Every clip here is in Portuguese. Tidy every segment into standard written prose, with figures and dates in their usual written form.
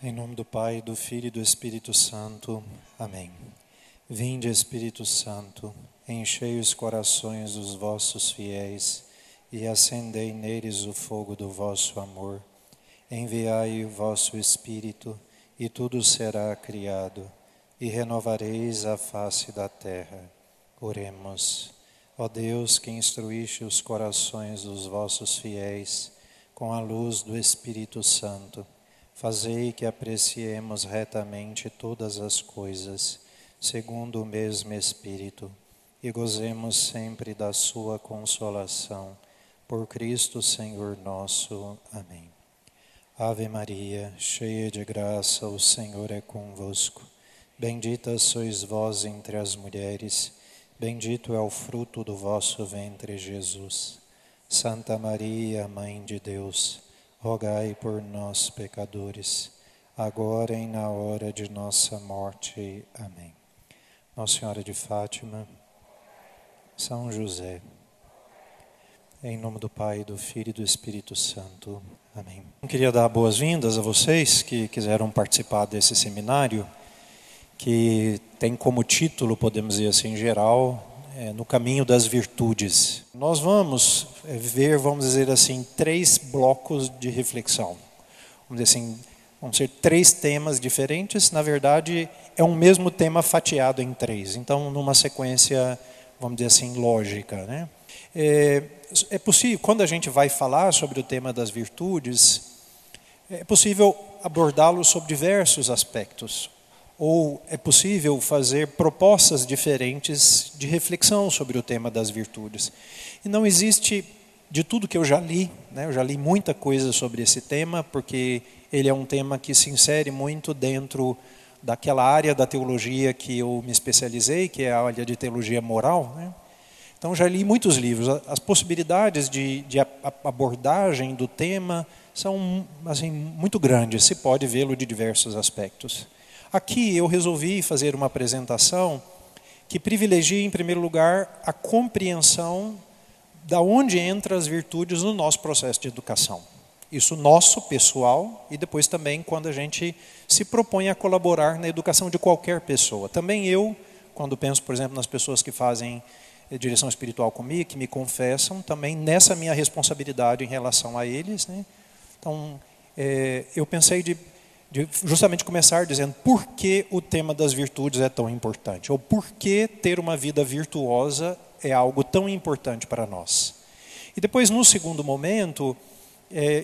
Em nome do Pai, do Filho e do Espírito Santo. Amém. Vinde, Espírito Santo, enchei os corações dos vossos fiéis e acendei neles o fogo do vosso amor. Enviai o vosso Espírito e tudo será criado e renovareis a face da terra. Oremos. Ó Deus, que instruíste os corações dos vossos fiéis com a luz do Espírito Santo, fazei que apreciemos retamente todas as coisas, segundo o mesmo Espírito, e gozemos sempre da sua consolação. Por Cristo Senhor nosso. Amém. Ave Maria, cheia de graça, o Senhor é convosco. Bendita sois vós entre as mulheres, bendito é o fruto do vosso ventre, Jesus. Santa Maria, Mãe de Deus, rogai por nós, pecadores, agora e na hora de nossa morte. Amém. Nossa Senhora de Fátima, São José, em nome do Pai, do Filho e do Espírito Santo. Amém. Eu queria dar boas-vindas a vocês que quiseram participar desse seminário, que tem como título, podemos dizer assim, em geral, No Caminho das Virtudes. Nós vamos ver, vamos dizer assim, 3 blocos de reflexão. Vamos dizer assim, vão ser 3 temas diferentes. Na verdade, é um mesmo tema fatiado em 3. Então, numa sequência, vamos dizer assim, lógica, né? É possível, quando a gente vai falar sobre o tema das virtudes, é possível abordá-lo sob diversos aspectos. Ou é possível fazer propostas diferentes de reflexão sobre o tema das virtudes. E não existe, de tudo que eu já li, né, eu já li muita coisa sobre esse tema, porque ele é um tema que se insere muito dentro daquela área da teologia que eu me especializei, que é a área de teologia moral, né? Então já li muitos livros. As possibilidades de abordagem do tema são assim, muito grandes, se pode vê-lo de diversos aspectos. Aqui eu resolvi fazer uma apresentação que privilegia, em primeiro lugar, a compreensão da onde entram as virtudes no nosso processo de educação. Isso nosso, pessoal, e depois também quando a gente se propõe a colaborar na educação de qualquer pessoa. Também eu, quando penso, por exemplo, nas pessoas que fazem direção espiritual comigo, que me confessam, também nessa minha responsabilidade em relação a eles, né? Então, eu pensei de justamente começar dizendo por que o tema das virtudes é tão importante, ou por que ter uma vida virtuosa é algo tão importante para nós. E depois, no segundo momento,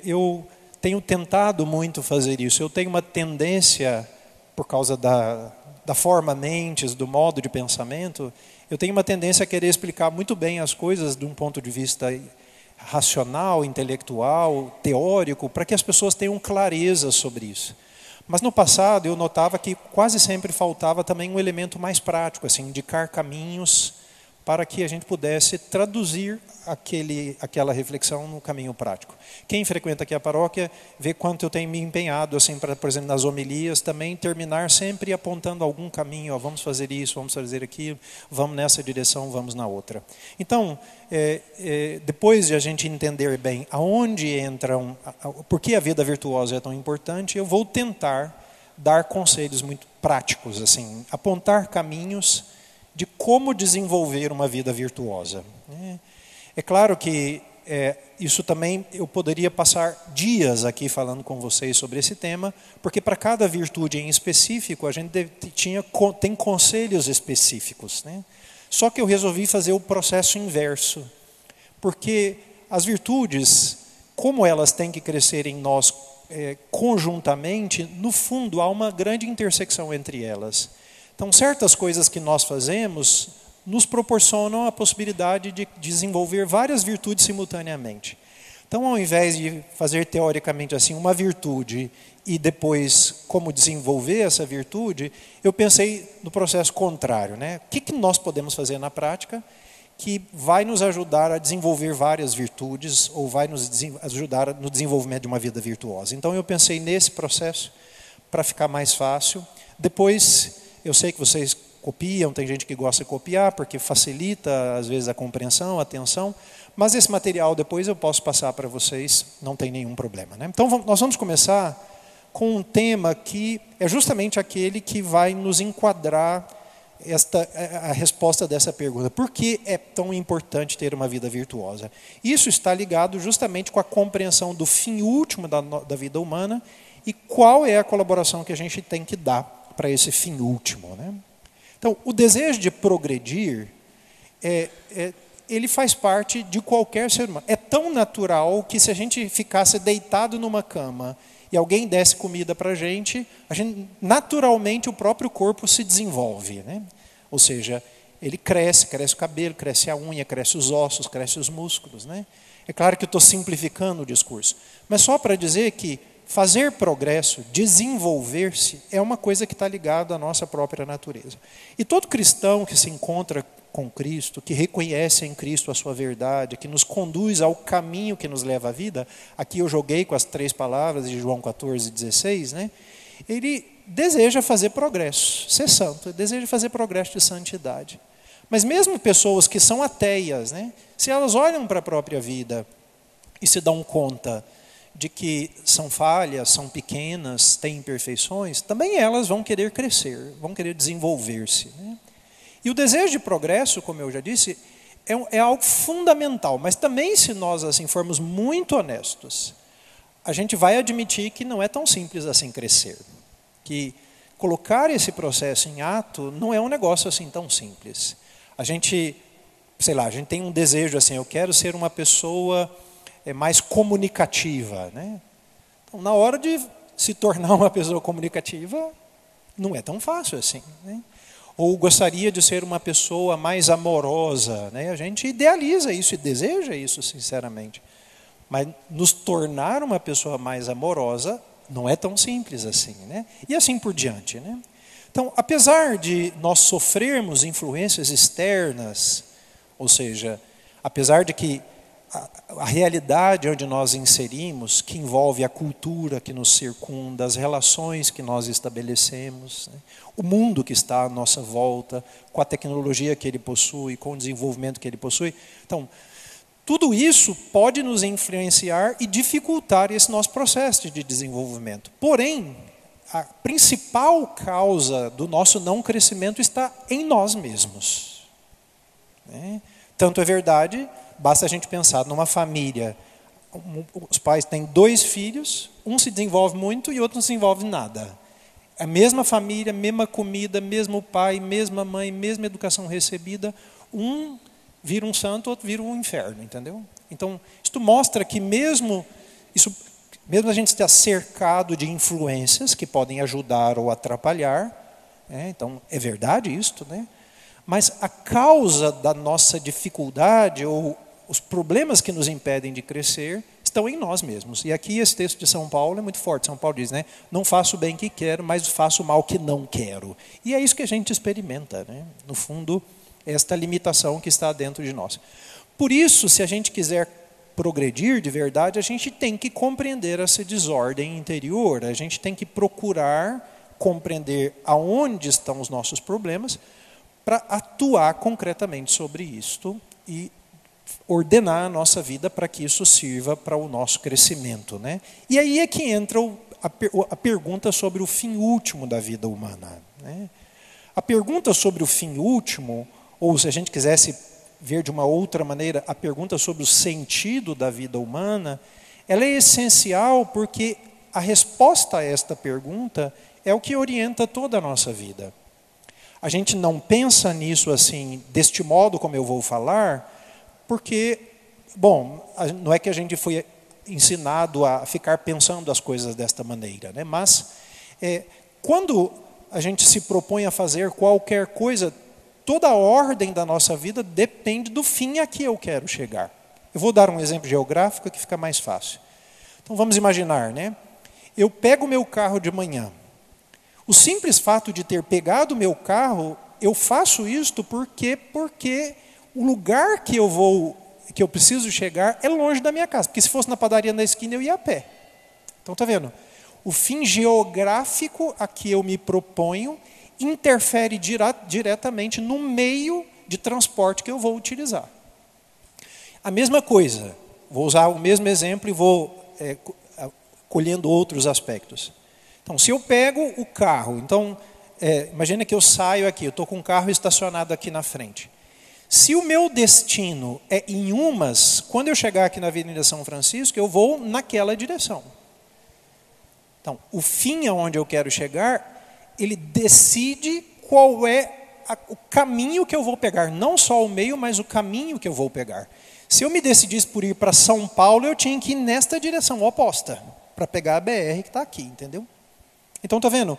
eu tenho tentado muito fazer isso. Eu tenho uma tendência, por causa da forma mentes, do modo de pensamento, eu tenho uma tendência a querer explicar muito bem as coisas de um ponto de vista racional, intelectual, teórico, para que as pessoas tenham clareza sobre isso. Mas no passado eu notava que quase sempre faltava também um elemento mais prático, assim, indicar caminhos para que a gente pudesse traduzir aquela reflexão no caminho prático. Quem frequenta aqui a paróquia vê quanto eu tenho me empenhado, assim, para, por exemplo, nas homilias, também terminar sempre apontando algum caminho, ó, vamos fazer isso, vamos fazer aquilo, vamos nessa direção, vamos na outra. Então, depois de a gente entender bem aonde entram, por que a vida virtuosa é tão importante, eu vou tentar dar conselhos muito práticos, assim, apontar caminhos de como desenvolver uma vida virtuosa. É claro que isso também eu poderia passar dias aqui falando com vocês sobre esse tema, porque para cada virtude em específico a gente tem conselhos específicos, né? Só que eu resolvi fazer o processo inverso, porque as virtudes, como elas têm que crescer em nós conjuntamente, no fundo há uma grande intersecção entre elas. Então, certas coisas que nós fazemos nos proporcionam a possibilidade de desenvolver várias virtudes simultaneamente. Então, ao invés de fazer teoricamente assim uma virtude e depois como desenvolver essa virtude, eu pensei no processo contrário, né? O que nós podemos fazer na prática que vai nos ajudar a desenvolver várias virtudes ou vai nos ajudar no desenvolvimento de uma vida virtuosa. Então, eu pensei nesse processo para ficar mais fácil. Depois, eu sei que vocês copiam, tem gente que gosta de copiar, porque facilita, às vezes, a compreensão, a atenção, mas esse material depois eu posso passar para vocês, não tem nenhum problema, né? Então, nós vamos começar com um tema que é justamente aquele que vai nos enquadrar a resposta dessa pergunta. Por que é tão importante ter uma vida virtuosa? Isso está ligado justamente com a compreensão do fim último da vida humana e qual é a colaboração que a gente tem que dar para esse fim último, né? Então, o desejo de progredir, ele faz parte de qualquer ser humano. É tão natural que se a gente ficasse deitado numa cama e alguém desse comida para a gente, naturalmente o próprio corpo se desenvolve, né? Ou seja, ele cresce o cabelo, cresce a unha, cresce os ossos, cresce os músculos, né? É claro que eu estou simplificando o discurso, mas só para dizer que fazer progresso, desenvolver-se, é uma coisa que está ligada à nossa própria natureza. E todo cristão que se encontra com Cristo, que reconhece em Cristo a sua verdade, que nos conduz ao caminho que nos leva à vida, aqui eu joguei com as 3 palavras de João 14,16, né? Ele deseja fazer progresso, ser santo, deseja fazer progresso de santidade. Mas mesmo pessoas que são ateias, né? Se elas olham para a própria vida e se dão conta de que são falhas, são pequenas, têm imperfeições, também elas vão querer crescer, vão querer desenvolver-se, né? E o desejo de progresso, como eu já disse, é algo fundamental, mas também se nós assim formos muito honestos, a gente vai admitir que não é tão simples assim crescer, que colocar esse processo em ato não é um negócio assim tão simples. A gente tem um desejo assim, eu quero ser uma pessoa mais comunicativa, né? Então, na hora de se tornar uma pessoa comunicativa, não é tão fácil assim, né? Ou gostaria de ser uma pessoa mais amorosa, né? A gente idealiza isso e deseja isso sinceramente. Mas nos tornar uma pessoa mais amorosa não é tão simples assim, né? E assim por diante, né? Então, apesar de nós sofrermos influências externas, ou seja, apesar de que a realidade onde nós inserimos, que envolve a cultura que nos circunda, as relações que nós estabelecemos, né? O mundo que está à nossa volta, com a tecnologia que ele possui, com o desenvolvimento que ele possui. Então, tudo isso pode nos influenciar e dificultar esse nosso processo de desenvolvimento. Porém, a principal causa do nosso não crescimento está em nós mesmos, né? Tanto é verdade, basta a gente pensar numa família, os pais têm 2 filhos, um se desenvolve muito e outro não se desenvolve nada. A mesma família, mesma comida, mesmo pai, mesma mãe, mesma educação recebida, um vira um santo, outro vira um inferno, entendeu? Então, isso mostra que mesmo a gente está cercado de influências que podem ajudar ou atrapalhar, né? Então, é verdade isto, né? Mas a causa da nossa dificuldade ou os problemas que nos impedem de crescer estão em nós mesmos. E aqui esse texto de São Paulo é muito forte. São Paulo diz, né? Não faço o bem que quero, mas faço o mal que não quero. E é isso que a gente experimenta, né? No fundo, esta limitação que está dentro de nós. Por isso, se a gente quiser progredir de verdade, a gente tem que compreender essa desordem interior, a gente tem que procurar compreender aonde estão os nossos problemas para atuar concretamente sobre isto e ordenar a nossa vida para que isso sirva para o nosso crescimento, né? E aí é que entra a pergunta sobre o fim último da vida humana, né? A pergunta sobre o fim último, ou se a gente quisesse ver de uma outra maneira, a pergunta sobre o sentido da vida humana, ela é essencial porque a resposta a esta pergunta é o que orienta toda a nossa vida. A gente não pensa nisso assim, deste modo como eu vou falar, porque, não é que a gente foi ensinado a ficar pensando as coisas desta maneira, né? Mas, quando a gente se propõe a fazer qualquer coisa, toda a ordem da nossa vida depende do fim a que eu quero chegar. Eu vou dar um exemplo geográfico que fica mais fácil. Então, vamos imaginar, né? Eu pego o meu carro de manhã. O simples fato de ter pegado o meu carro, eu faço isto porque o lugar que eu preciso chegar é longe da minha casa. Porque se fosse na padaria na esquina, eu ia a pé. Então, está vendo? O fim geográfico a que eu me proponho interfere diretamente no meio de transporte que eu vou utilizar. A mesma coisa, vou usar o mesmo exemplo e vou colhendo outros aspectos. Então, se eu pego o carro, então, imagina que eu saio aqui, eu estou com um carro estacionado aqui na frente. Se o meu destino é em Umas, quando eu chegar aqui na Avenida São Francisco, eu vou naquela direção. Então, o fim aonde eu quero chegar, ele decide qual é o caminho que eu vou pegar. Não só o meio, mas o caminho que eu vou pegar. Se eu me decidisse por ir para São Paulo, eu tinha que ir nesta direção oposta, para pegar a BR que está aqui, entendeu? Então, está vendo?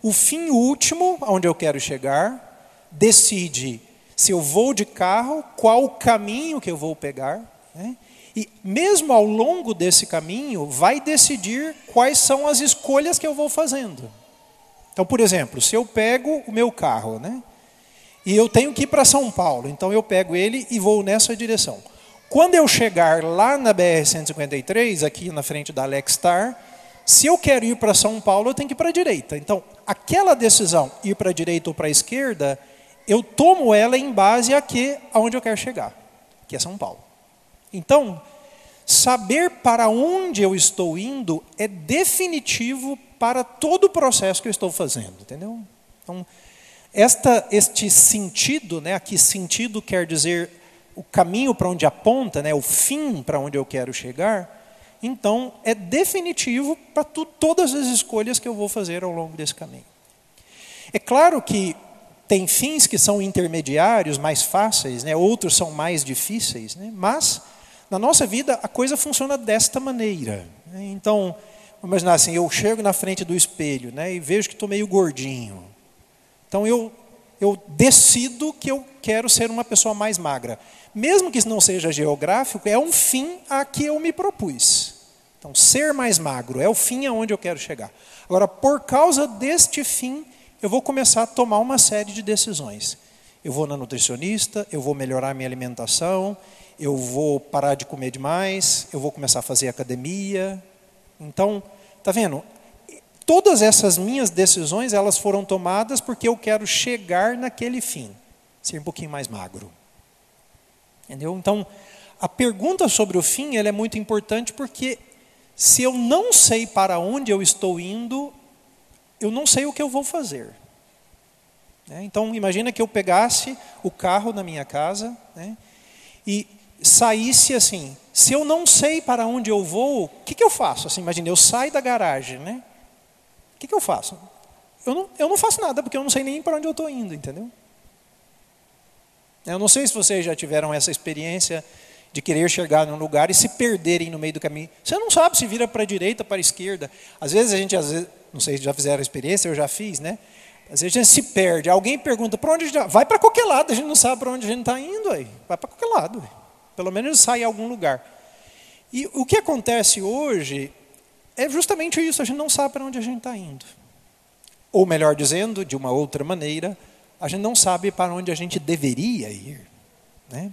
O fim último, aonde eu quero chegar, decide se eu vou de carro, qual o caminho que eu vou pegar, né? E mesmo ao longo desse caminho, vai decidir quais são as escolhas que eu vou fazendo. Então, por exemplo, se eu pego o meu carro, né, e eu tenho que ir para São Paulo, então eu pego ele e vou nessa direção. Quando eu chegar lá na BR-153, aqui na frente da Alexstar, se eu quero ir para São Paulo, eu tenho que ir para a direita. Então, aquela decisão, ir para a direita ou para a esquerda, eu tomo ela em base aonde eu quero chegar, que é São Paulo. Então, saber para onde eu estou indo é definitivo para todo o processo que eu estou fazendo, entendeu? Então, este sentido, né, aqui sentido quer dizer o caminho para onde aponta, né, o fim para onde eu quero chegar, então é definitivo para todas as escolhas que eu vou fazer ao longo desse caminho. É claro que tem fins que são intermediários, mais fáceis, né? Outros são mais difíceis, né? Mas na nossa vida a coisa funciona desta maneira, né? Então, vamos imaginar assim, eu chego na frente do espelho, né, e vejo que estou meio gordinho. Então eu decido que eu quero ser uma pessoa mais magra. Mesmo que isso não seja geográfico, é um fim a que eu me propus. Então, ser mais magro é o fim aonde eu quero chegar. Agora, por causa deste fim, eu vou começar a tomar uma série de decisões. Eu vou na nutricionista, eu vou melhorar minha alimentação, eu vou parar de comer demais, eu vou começar a fazer academia. Então, está vendo? Todas essas minhas decisões, elas foram tomadas porque eu quero chegar naquele fim, ser um pouquinho mais magro. Entendeu? Então, a pergunta sobre o fim, ela é muito importante porque se eu não sei para onde eu estou indo, eu não sei o que eu vou fazer. Então, imagina que eu pegasse o carro na minha casa, né, e saísse assim. Se eu não sei para onde eu vou, o que eu faço? Assim, imagina, eu saio da garagem, né? O que eu faço? Eu não faço nada, porque eu não sei nem para onde eu estou indo, entendeu? Eu não sei se vocês já tiveram essa experiência de querer chegar num lugar e se perderem no meio do caminho. Você não sabe se vira para a direita ou para a esquerda. Às vezes, não sei se já fizeram a experiência, eu já fiz, né? Às vezes a gente se perde. Alguém pergunta, para onde a gente vai? Vai para qualquer lado, a gente não sabe para onde a gente está indo. Aí. Vai para qualquer lado. Aí. Pelo menos sai em algum lugar. E o que acontece hoje é justamente isso, a gente não sabe para onde a gente está indo. Ou melhor dizendo, de uma outra maneira, a gente não sabe para onde a gente deveria ir. Né?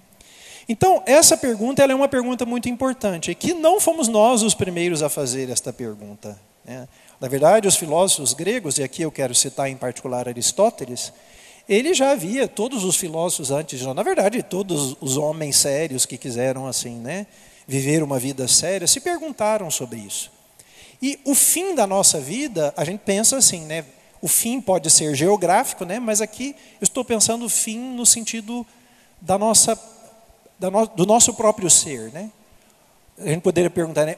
Então, essa pergunta ela é uma pergunta muito importante, e que não fomos nós os primeiros a fazer esta pergunta. Né? Na verdade, os filósofos gregos, e aqui eu quero citar em particular Aristóteles, ele já havia, todos os filósofos antes, na verdade, todos os homens sérios que quiseram assim, né, viver uma vida séria, se perguntaram sobre isso. E o fim da nossa vida, a gente pensa assim, né, o fim pode ser geográfico, né, mas aqui eu estou pensando o fim no sentido do nosso próprio ser. Né? A gente poderia perguntar, né,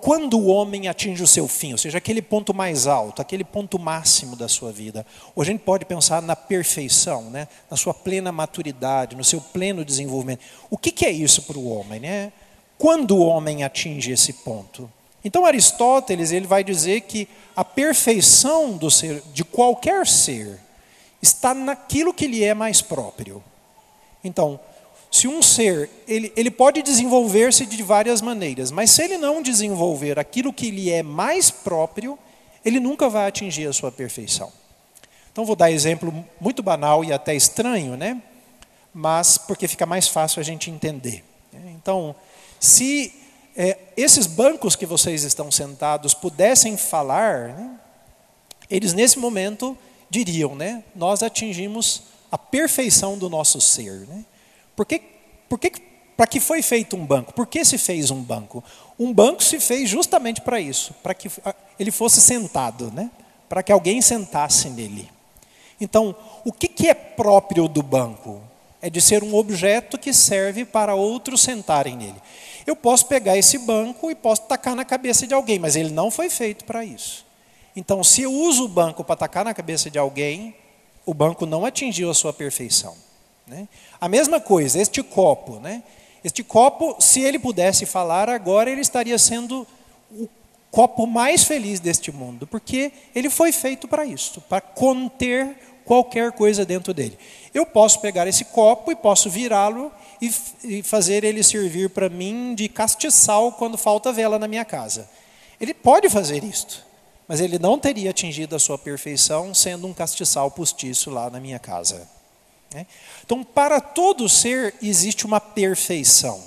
quando o homem atinge o seu fim, ou seja, aquele ponto mais alto, aquele ponto máximo da sua vida. Ou a gente pode pensar na perfeição, né, na sua plena maturidade, no seu pleno desenvolvimento. O que é isso para o homem? Né? Quando o homem atinge esse ponto? Então Aristóteles ele vai dizer que a perfeição do ser, de qualquer ser está naquilo que lhe é mais próprio. Então, se um ser, ele pode desenvolver-se de várias maneiras, mas se ele não desenvolver aquilo que lhe é mais próprio, ele nunca vai atingir a sua perfeição. Então vou dar exemplo muito banal e até estranho, né? Mas porque fica mais fácil a gente entender. Então, se esses bancos que vocês estão sentados pudessem falar, né, eles nesse momento diriam, né, nós atingimos a perfeição do nosso ser. Né? Por que Para que foi feito um banco? Por que se fez um banco? Um banco se fez justamente para isso, para que ele fosse sentado, né? Para que alguém sentasse nele. Então, o que é próprio do banco? É de ser um objeto que serve para outros sentarem nele. Eu posso pegar esse banco e posso tacar na cabeça de alguém, mas ele não foi feito para isso. Então, se eu uso o banco para tacar na cabeça de alguém, o banco não atingiu a sua perfeição, né? A mesma coisa, este copo, né? Este copo, se ele pudesse falar agora, ele estaria sendo o copo mais feliz deste mundo, porque ele foi feito para isso, para conter qualquer coisa dentro dele. Eu posso pegar esse copo e posso virá-lo e fazer ele servir para mim de castiçal quando falta vela na minha casa. Ele pode fazer isto, mas ele não teria atingido a sua perfeição sendo um castiçal postiço lá na minha casa, né? Então, para todo ser existe uma perfeição,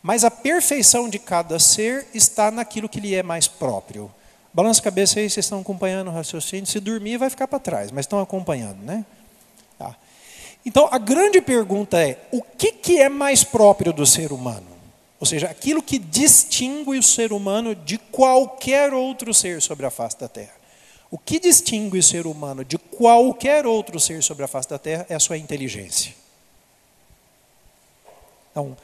mas a perfeição de cada ser está naquilo que lhe é mais próprio. Balança a cabeça aí, vocês estão acompanhando o raciocínio. Se dormir, vai ficar para trás, mas estão acompanhando, né? Tá. Então, a grande pergunta é, o que é mais próprio do ser humano? Ou seja, aquilo que distingue o ser humano de qualquer outro ser sobre a face da Terra. O que distingue o ser humano de qualquer outro ser sobre a face da Terra é a sua inteligência. Então,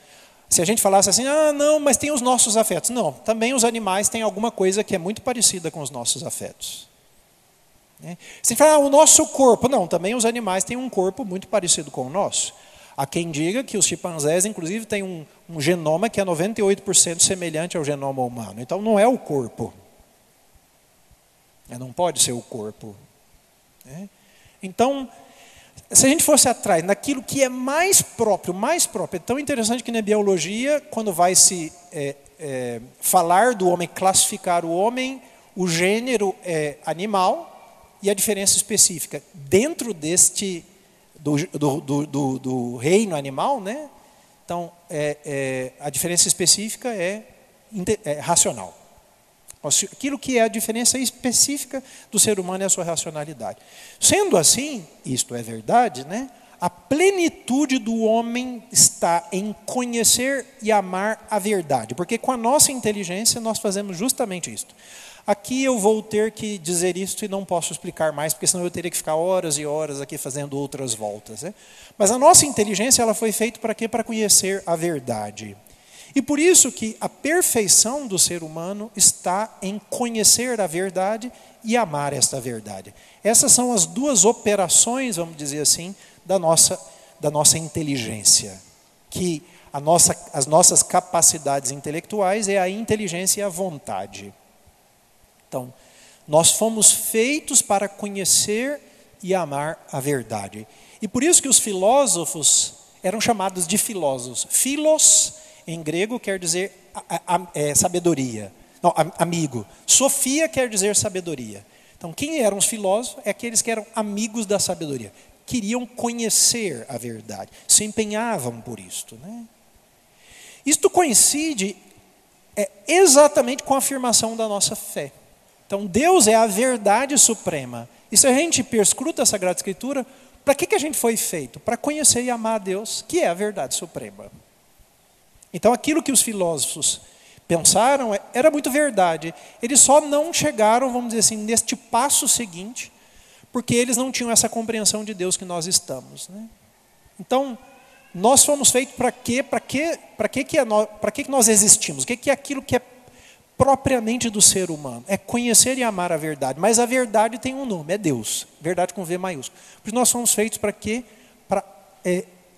se a gente falasse assim, não, mas tem os nossos afetos. Não, também os animais têm alguma coisa que é muito parecida com os nossos afetos, né? Se a gente falar, o nosso corpo, não, também os animais têm um corpo muito parecido com o nosso. Há quem diga que os chimpanzés, inclusive, têm um genoma que é 98% semelhante ao genoma humano. Então, não é o corpo. Não pode ser o corpo, né? Então, se a gente fosse atrás naquilo que é mais próprio, é tão interessante que na biologia, quando vai se falar do homem, classificar o homem, o gênero é animal e a diferença específica. Dentro do reino animal, né? Então, a diferença específica é racional. Aquilo que é a diferença específica do ser humano é a sua racionalidade. Sendo assim, isto é verdade, né? A plenitude do homem está em conhecer e amar a verdade. Porque com a nossa inteligência nós fazemos justamente isto. Aqui eu vou ter que dizer isto e não posso explicar mais, porque senão eu teria que ficar horas e horas aqui fazendo outras voltas, né? Mas a nossa inteligência ela foi feita para quê? Para conhecer a verdade. E por isso que a perfeição do ser humano está em conhecer a verdade e amar esta verdade. Essas são as duas operações, vamos dizer assim, da nossa inteligência. Que as nossas capacidades intelectuais é a inteligência e a vontade. Então, nós fomos feitos para conhecer e amar a verdade. E por isso que os filósofos eram chamados de filósofos. Philos, em grego, quer dizer sabedoria. Não, amigo. Sofia quer dizer sabedoria. Então, quem eram os filósofos? É aqueles que eram amigos da sabedoria. Queriam conhecer a verdade. Se empenhavam por isto, né? Isto coincide exatamente com a afirmação da nossa fé. Então, Deus é a verdade suprema. E se a gente perscruta a Sagrada Escritura, para que a gente foi feito? Para conhecer e amar a Deus, que é a verdade suprema. Então, aquilo que os filósofos pensaram era muito verdade. Eles só não chegaram, vamos dizer assim, neste passo seguinte, porque eles não tinham essa compreensão de Deus que nós estamos, né? Então, nós fomos feitos para quê? Para que nós existimos? O que é aquilo que é propriamente do ser humano? É conhecer e amar a verdade. Mas a verdade tem um nome, é Deus. Verdade com V maiúsculo. Porque nós fomos feitos para quê? Para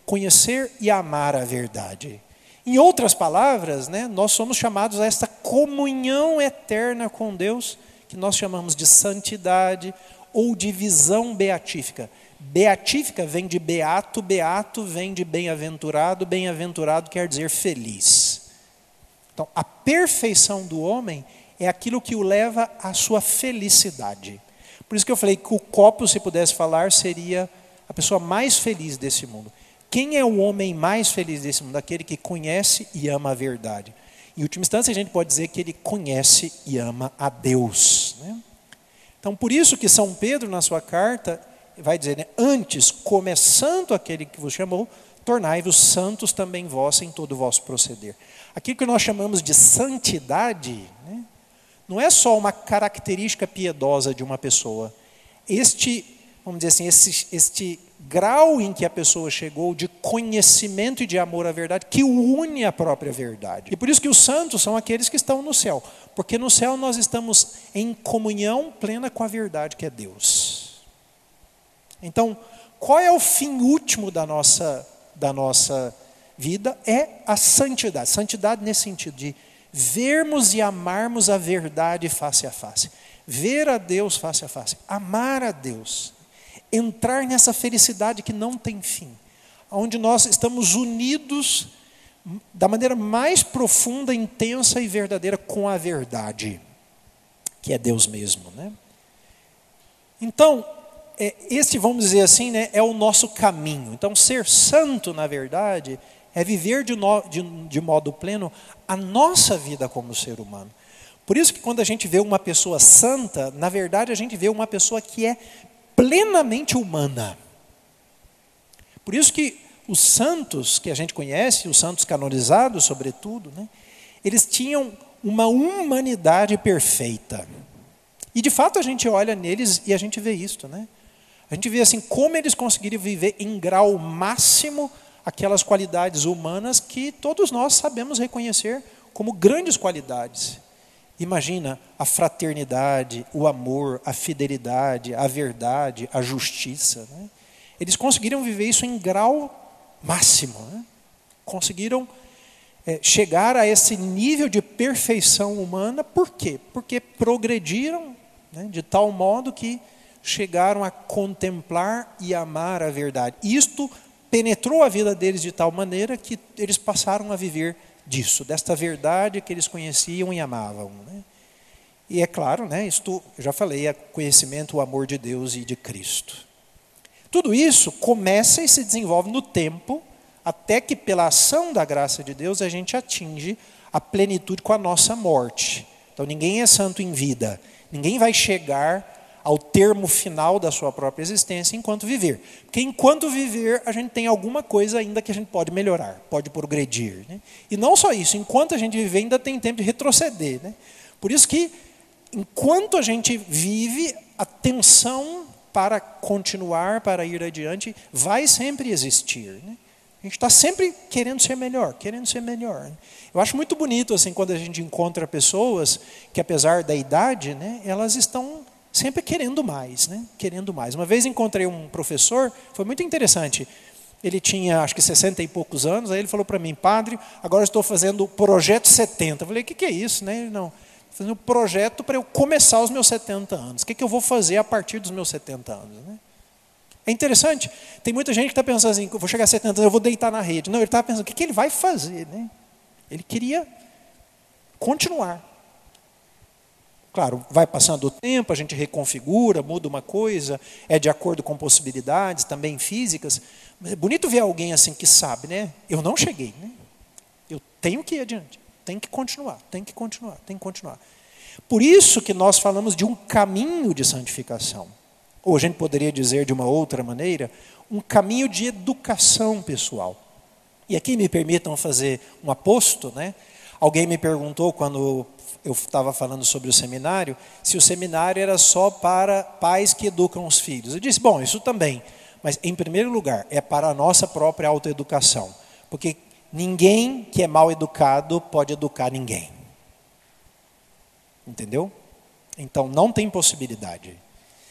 conhecer e amar a verdade. Em outras palavras, né, nós somos chamados a esta comunhão eterna com Deus, que nós chamamos de santidade ou de visão beatífica. Beatífica vem de beato, beato vem de bem-aventurado, bem-aventurado quer dizer feliz. Então, a perfeição do homem é aquilo que o leva à sua felicidade. Por isso que eu falei que o copo, se pudesse falar, seria a pessoa mais feliz desse mundo. Quem é o homem mais feliz desse mundo? Aquele que conhece e ama a verdade. Em última instância, a gente pode dizer que ele conhece e ama a Deus, né? Então, por isso que São Pedro, na sua carta, vai dizer, né, antes, começando aquele que vos chamou, tornai-vos santos também vós em todo o vosso proceder. Aquilo que nós chamamos de santidade, né, não é só uma característica piedosa de uma pessoa. Vamos dizer assim, este grau em que a pessoa chegou de conhecimento e de amor à verdade, que une a própria verdade. E por isso que os santos são aqueles que estão no céu. Porque no céu nós estamos em comunhão plena com a verdade, que é Deus. Então, qual é o fim último da nossa vida? É a santidade. Santidade nesse sentido de vermos e amarmos a verdade face a face. Ver a Deus face a face. Amar a Deus. Entrar nessa felicidade que não tem fim. Onde nós estamos unidos da maneira mais profunda, intensa e verdadeira com a verdade. Que é Deus mesmo, né? Então, este, vamos dizer assim, né, é o nosso caminho. Então, ser santo, na verdade, é viver de modo pleno a nossa vida como ser humano. Por isso que quando a gente vê uma pessoa santa, na verdade a gente vê uma pessoa que é plenamente humana. Por isso que os santos que a gente conhece, os santos canonizados sobretudo, né, eles tinham uma humanidade perfeita. E de fato a gente olha neles e a gente vê isso, né? A gente vê assim como eles conseguiram viver em grau máximo aquelas qualidades humanas que todos nós sabemos reconhecer como grandes qualidades. Imagina a fraternidade, o amor, a fidelidade, a verdade, a justiça, né? Eles conseguiram viver isso em grau máximo, né? Conseguiram chegar a esse nível de perfeição humana. Por quê? Porque progrediram, né, de tal modo que chegaram a contemplar e amar a verdade. Isto penetrou a vida deles de tal maneira que eles passaram a viver disso, desta verdade que eles conheciam e amavam, né? E é claro, né, isto, eu já falei, é conhecimento, o amor de Deus e de Cristo. Tudo isso começa e se desenvolve no tempo, até que pela ação da graça de Deus a gente atinge a plenitude com a nossa morte. Então ninguém é santo em vida, ninguém vai chegar ao termo final da sua própria existência enquanto viver. Porque enquanto viver, a gente tem alguma coisa ainda que a gente pode melhorar, pode progredir, né? E não só isso, enquanto a gente viver, ainda tem tempo de retroceder, né? Por isso que, enquanto a gente vive, a tensão para continuar, para ir adiante, vai sempre existir, né? A gente está sempre querendo ser melhor, querendo ser melhor, né? Eu acho muito bonito assim, quando a gente encontra pessoas que, apesar da idade, né, elas estão sempre querendo mais, né? Querendo mais. Uma vez encontrei um professor, foi muito interessante. Ele tinha, acho que 60 e poucos anos, aí ele falou para mim: padre, agora estou fazendo o projeto 70. Eu falei: o que é isso? Né? Ele, não, estou fazendo um projeto para eu começar os meus 70 anos. O que eu vou fazer a partir dos meus 70 anos? Né? É interessante. Tem muita gente que está pensando assim: eu vou chegar a 70 anos, eu vou deitar na rede. Não, ele estava pensando: o que ele vai fazer? Né? Ele queria continuar. Claro, vai passando o tempo, a gente reconfigura, muda uma coisa, é de acordo com possibilidades, também físicas. Mas é bonito ver alguém assim que sabe, né? Eu não cheguei, né? Eu tenho que ir adiante, tenho que continuar, tenho que continuar, tenho que continuar. Por isso que nós falamos de um caminho de santificação. Ou a gente poderia dizer de uma outra maneira, um caminho de educação pessoal. E aqui me permitam fazer um aposto, né? Alguém me perguntou quando eu estava falando sobre o seminário, se o seminário era só para pais que educam os filhos. Eu disse: bom, isso também, mas em primeiro lugar é para a nossa própria autoeducação, porque ninguém que é mal educado pode educar ninguém. Entendeu? Então não tem possibilidade.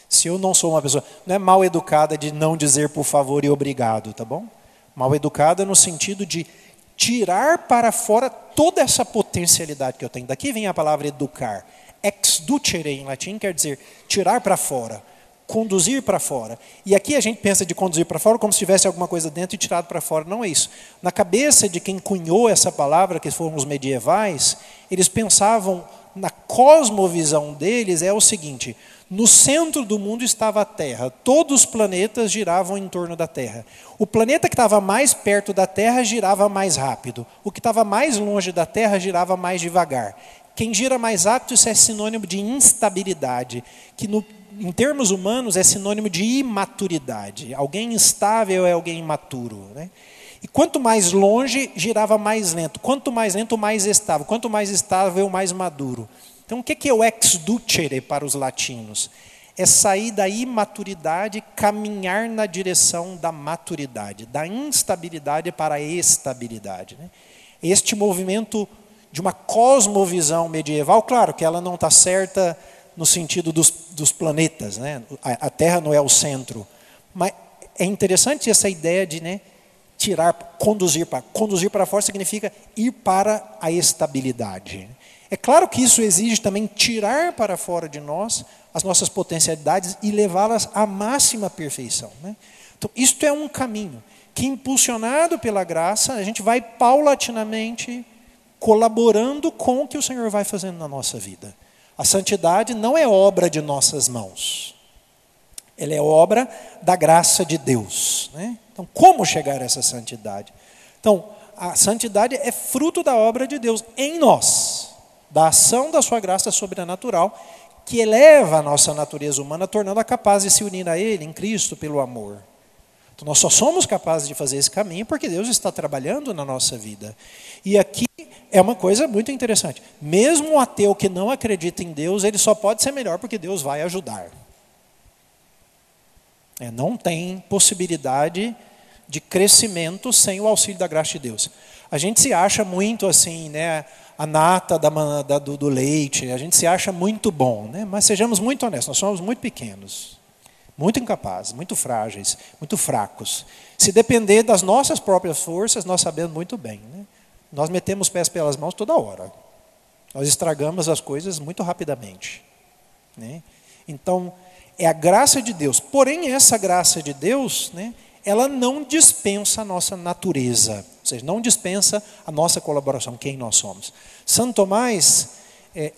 Se eu não sou uma pessoa, não é mal educada de não dizer por favor e obrigado, tá bom? Mal educada no sentido de tirar para fora toda essa potencialidade que eu tenho. Daqui vem a palavra educar. Exducere em latim quer dizer tirar para fora, conduzir para fora. E aqui a gente pensa de conduzir para fora como se tivesse alguma coisa dentro e tirado para fora. Não é isso. Na cabeça de quem cunhou essa palavra, que foram os medievais, eles pensavam, na cosmovisão deles, é o seguinte: no centro do mundo estava a Terra. Todos os planetas giravam em torno da Terra. O planeta que estava mais perto da Terra girava mais rápido. O que estava mais longe da Terra girava mais devagar. Quem gira mais rápido, isso é sinônimo de instabilidade, que em termos humanos é sinônimo de imaturidade. Alguém instável é alguém imaturo, né? E quanto mais longe, girava mais lento. Quanto mais lento, mais estável. Quanto mais estável, mais maduro. Então, o que é o ex ducere para os latinos? É sair da imaturidade, caminhar na direção da maturidade, da instabilidade para a estabilidade. Este movimento de uma cosmovisão medieval, claro que ela não está certa no sentido dos planetas, né? A Terra não é o centro, mas é interessante essa ideia de conduzir para fora significa ir para a estabilidade. É claro que isso exige também tirar para fora de nós as nossas potencialidades e levá-las à máxima perfeição. Então, isto é um caminho que, impulsionado pela graça, a gente vai paulatinamente colaborando com o que o Senhor vai fazendo na nossa vida. A santidade não é obra de nossas mãos. Ela é obra da graça de Deus. Então, como chegar a essa santidade? Então, a santidade é fruto da obra de Deus em nós, da ação da sua graça sobrenatural, que eleva a nossa natureza humana, tornando-a capaz de se unir a Ele, em Cristo, pelo amor. Então, nós só somos capazes de fazer esse caminho porque Deus está trabalhando na nossa vida. E aqui é uma coisa muito interessante. Mesmo um ateu que não acredita em Deus, ele só pode ser melhor porque Deus vai ajudar. Não tem possibilidade de crescimento sem o auxílio da graça de Deus. A gente se acha muito assim, a nata do leite, a gente se acha muito bom, mas sejamos muito honestos, nós somos muito pequenos, muito incapazes, muito frágeis, muito fracos. Se depender das nossas próprias forças, nós sabemos muito bem. Nós metemos os pés pelas mãos toda hora. Nós estragamos as coisas muito rapidamente. Então, é a graça de Deus. Porém, essa graça de Deus, ela não dispensa a nossa natureza. Ou seja, não dispensa a nossa colaboração, quem nós somos. Santo Tomás,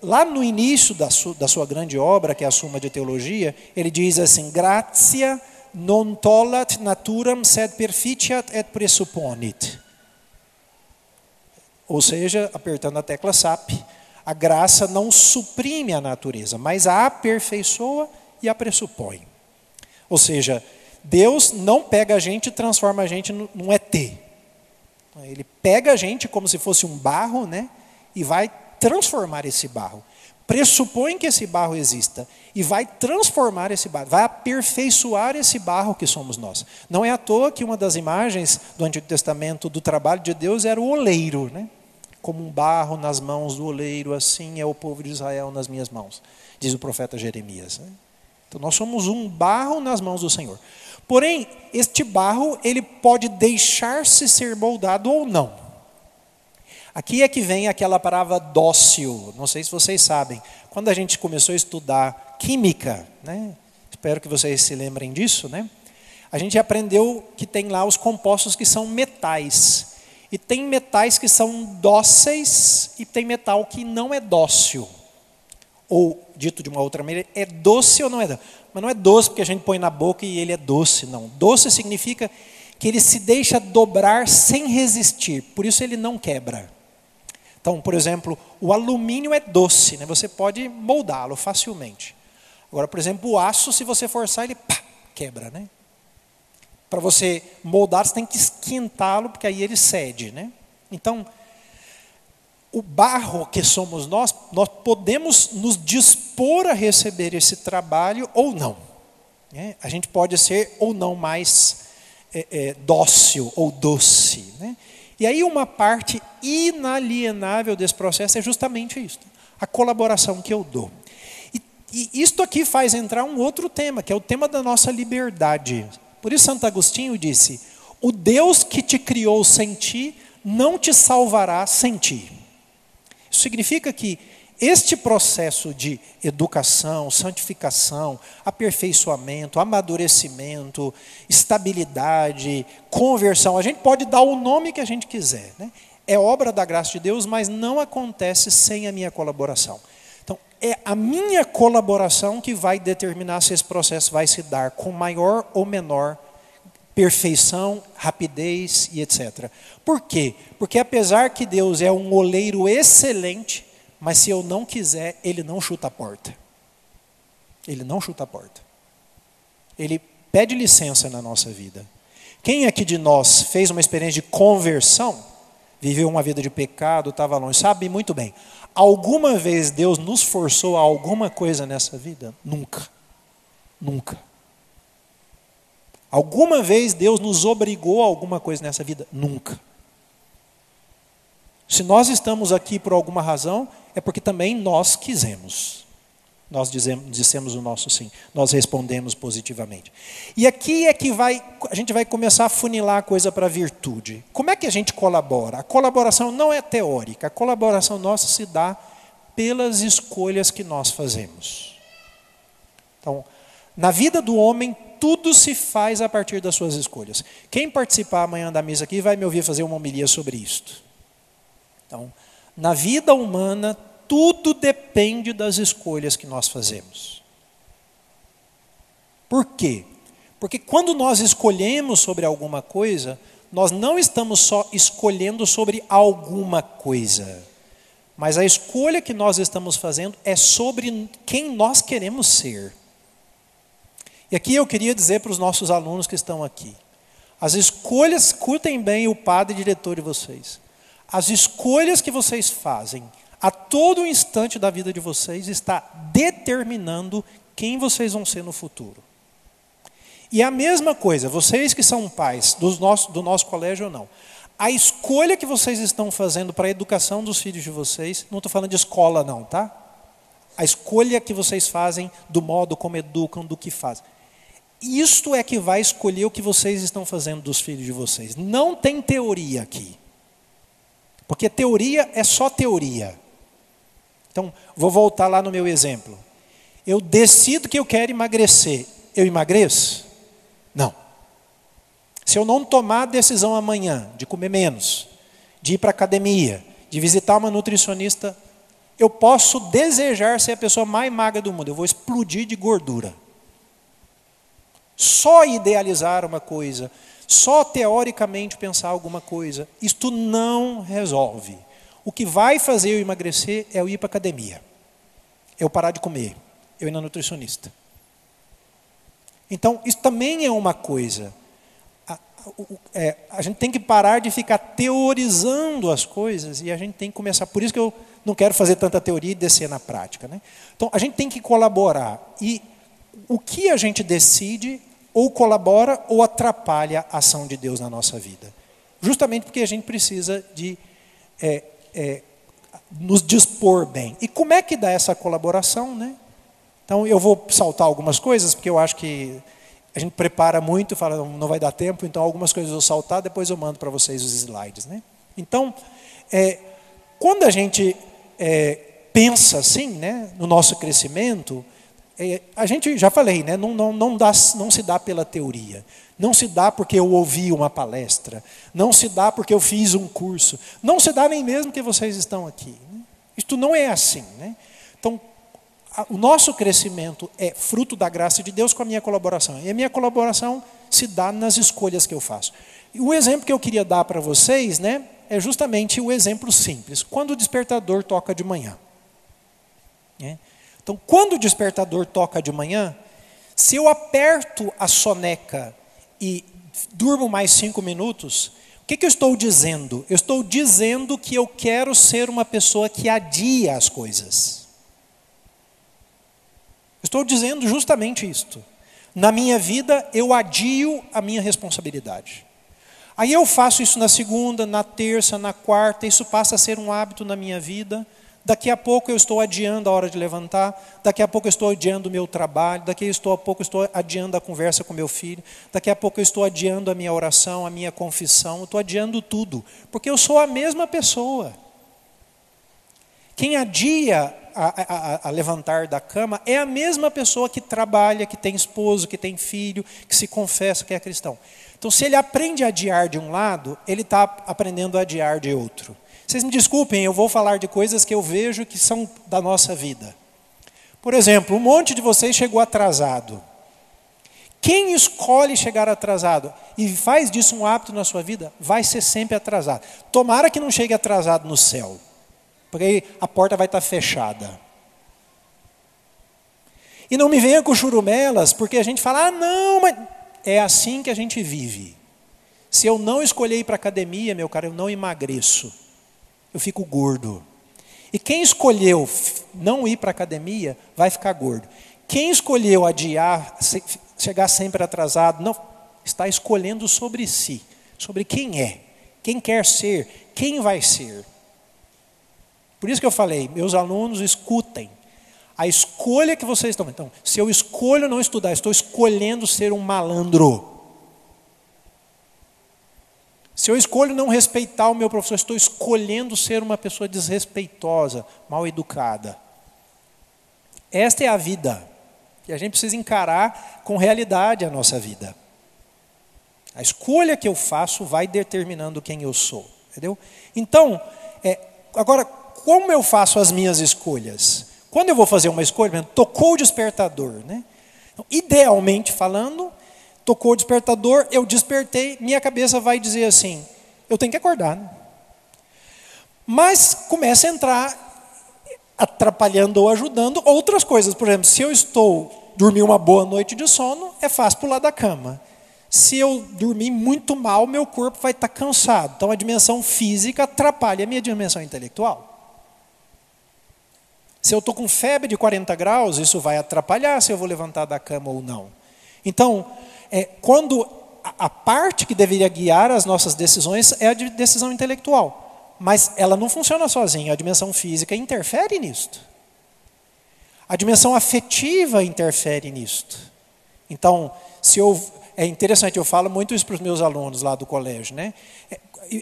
lá no início da sua grande obra, que é a Suma de Teologia, ele diz assim: gratia non tollat naturam sed perficiat et presupponit. Ou seja, apertando a tecla SAP, a graça não suprime a natureza, mas a aperfeiçoa e a pressupõe. Ou seja, Deus não pega a gente e transforma a gente num ET. Ele pega a gente como se fosse um barro, e vai transformar esse barro. Pressupõe que esse barro exista e vai transformar esse barro, vai aperfeiçoar esse barro que somos nós. Não é à toa que uma das imagens do Antigo Testamento do trabalho de Deus era o oleiro, como um barro nas mãos do oleiro, assim é o povo de Israel nas minhas mãos, diz o profeta Jeremias. Então nós somos um barro nas mãos do Senhor. Porém, este barro, ele pode deixar-se ser moldado ou não. Aqui é que vem aquela palavra dócil. Não sei se vocês sabem. Quando a gente começou a estudar química, espero que vocês se lembrem disso, a gente aprendeu que tem lá os compostos que são metais. E tem metais que são dóceis e tem metal que não é dócil. Ou, dito de uma outra maneira, é doce ou não é doce? Mas não é doce porque a gente põe na boca e ele é doce, não. Doce significa que ele se deixa dobrar sem resistir, por isso ele não quebra. Então, por exemplo, o alumínio é doce, você pode moldá-lo facilmente. Agora, por exemplo, o aço, se você forçar, ele quebra. Para você moldar, você tem que esquentá-lo, porque aí ele cede. Então, o barro que somos nós podemos nos dispor a receber esse trabalho ou não. A gente pode ser ou não mais dócil ou doce. E aí uma parte inalienável desse processo é justamente isso, a colaboração que eu dou. E isto aqui faz entrar um outro tema, que é o tema da nossa liberdade. Por isso Santo Agostinho disse: o Deus que te criou sem ti, não te salvará sem ti. Isso significa que este processo de educação, santificação, aperfeiçoamento, amadurecimento, estabilidade, conversão, a gente pode dar o nome que a gente quiser. É obra da graça de Deus, mas não acontece sem a minha colaboração. Então, é a minha colaboração que vai determinar se esse processo vai se dar com maior ou menor perfeição, rapidez e etc. Por quê? Porque apesar que Deus é um oleiro excelente, mas se eu não quiser, Ele não chuta a porta. Ele não chuta a porta. Ele pede licença na nossa vida. Quem aqui de nós fez uma experiência de conversão, viveu uma vida de pecado, estava longe, sabe muito bem. Alguma vez Deus nos forçou a alguma coisa nessa vida? Nunca. Nunca. Alguma vez Deus nos obrigou a alguma coisa nessa vida? Nunca. Se nós estamos aqui por alguma razão, é porque também nós quisemos. Nós dissemos o nosso sim. Nós respondemos positivamente. E aqui é que a gente vai começar a funilar a coisa para a virtude. Como é que a gente colabora? A colaboração não é teórica. A colaboração nossa se dá pelas escolhas que nós fazemos. Então, na vida do homem, tudo se faz a partir das suas escolhas. Quem participar amanhã da missa aqui vai me ouvir fazer uma homilia sobre isto. Então, na vida humana, tudo depende das escolhas que nós fazemos. Por quê? Porque quando nós escolhemos sobre alguma coisa, nós não estamos só escolhendo sobre alguma coisa, mas a escolha que nós estamos fazendo é sobre quem nós queremos ser. E aqui eu queria dizer para os nossos alunos que estão aqui, as escolhas, escutem bem o padre diretor de vocês, as escolhas que vocês fazem a todo instante da vida de vocês está determinando quem vocês vão ser no futuro. E a mesma coisa, vocês que são pais do nosso colégio ou não, a escolha que vocês estão fazendo para a educação dos filhos de vocês, não estou falando de escola não, tá? A escolha que vocês fazem do modo como educam, do que fazem. Isto é que vai escolher o que vocês estão fazendo dos filhos de vocês. Não tem teoria aqui. Porque teoria é só teoria. Então, vou voltar lá no meu exemplo. Eu decido que eu quero emagrecer. Eu emagreço? Não. Se eu não tomar a decisão amanhã de comer menos, de ir para a academia, de visitar uma nutricionista, eu posso desejar ser a pessoa mais magra do mundo. Eu vou explodir de gordura. Só idealizar uma coisa, só teoricamente pensar alguma coisa, isto não resolve. O que vai fazer eu emagrecer é eu ir para a academia, eu parar de comer, eu ir na nutricionista. Então, isso também é uma coisa. A gente tem que parar de ficar teorizando as coisas e a gente tem que começar. Por isso que eu não quero fazer tanta teoria e descer na prática, né? Então, a gente tem que colaborar. E o que a gente decide ou colabora ou atrapalha a ação de Deus na nossa vida. Justamente porque a gente precisa de nos dispor bem. E como é que dá essa colaboração, né? Então, eu vou saltar algumas coisas, porque eu acho que a gente prepara muito, fala, não vai dar tempo, então algumas coisas eu vou saltar, depois eu mando para vocês os slides, né? Então, quando a gente pensa assim, né, no nosso crescimento, a gente, já falei, né, não se dá pela teoria, não se dá porque eu ouvi uma palestra, não se dá porque eu fiz um curso, não se dá nem mesmo que vocês estão aqui. Isto não é assim, né? Então, o nosso crescimento é fruto da graça de Deus com a minha colaboração. E a minha colaboração se dá nas escolhas que eu faço. E o exemplo que eu queria dar para vocês, né, é justamente o exemplo simples. Quando o despertador toca de manhã. Então, quando o despertador toca de manhã, se eu aperto a soneca e durmo mais 5 minutos, o que eu estou dizendo? Eu estou dizendo que eu quero ser uma pessoa que adia as coisas. Estou dizendo justamente isto. Na minha vida, eu adio a minha responsabilidade. Aí eu faço isso na segunda, na terça, na quarta, isso passa a ser um hábito na minha vida. Daqui a pouco eu estou adiando a hora de levantar, daqui a pouco eu estou adiando o meu trabalho, daqui a pouco eu estou adiando a conversa com meu filho, daqui a pouco eu estou adiando a minha oração, a minha confissão, eu estou adiando tudo, porque eu sou a mesma pessoa. Quem adia a levantar da cama é a mesma pessoa que trabalha, que tem esposo, que tem filho, que se confessa que é cristão. Então, se ele aprende a adiar de um lado, ele está aprendendo a adiar de outro. Vocês me desculpem, eu vou falar de coisas que eu vejo que são da nossa vida. Por exemplo, um monte de vocês chegou atrasado. Quem escolhe chegar atrasado e faz disso um hábito na sua vida, vai ser sempre atrasado. Tomara que não chegue atrasado no céu, porque aí a porta vai estar fechada. E não me venha com churumelas, porque a gente fala, não, mas é assim que a gente vive. Se eu não escolher ir para a academia, meu cara, eu não emagreço. Eu fico gordo. E quem escolheu não ir para a academia, vai ficar gordo. Quem escolheu adiar, chegar sempre atrasado, não, está escolhendo sobre si, sobre quem é, quem quer ser, quem vai ser. Por isso que eu falei, meus alunos, escutem. A escolha que vocês estão... Então, se eu escolho não estudar, estou escolhendo ser um malandro. Se eu escolho não respeitar o meu professor, estou escolhendo ser uma pessoa desrespeitosa, mal educada. Esta é a vida. E a gente precisa encarar com realidade a nossa vida. A escolha que eu faço vai determinando quem eu sou. Entendeu? Então, agora, como eu faço as minhas escolhas? Quando eu vou fazer uma escolha, por exemplo, tocou o despertador, né? Então, idealmente falando, tocou o despertador, eu despertei, minha cabeça vai dizer assim, eu tenho que acordar. Né? Mas começa a entrar, atrapalhando ou ajudando, outras coisas. Por exemplo, se eu dormir uma boa noite de sono, é fácil pular da cama. Se eu dormir muito mal, meu corpo vai estar cansado. Então a dimensão física atrapalha a minha dimensão intelectual. Se eu estou com febre de 40 graus, isso vai atrapalhar se eu vou levantar da cama ou não. Então, quando a parte que deveria guiar as nossas decisões é a de decisão intelectual. Mas ela não funciona sozinha, a dimensão física interfere nisto. A dimensão afetiva interfere nisto. Então, é interessante, eu falo muito isso para os meus alunos lá do colégio. Né?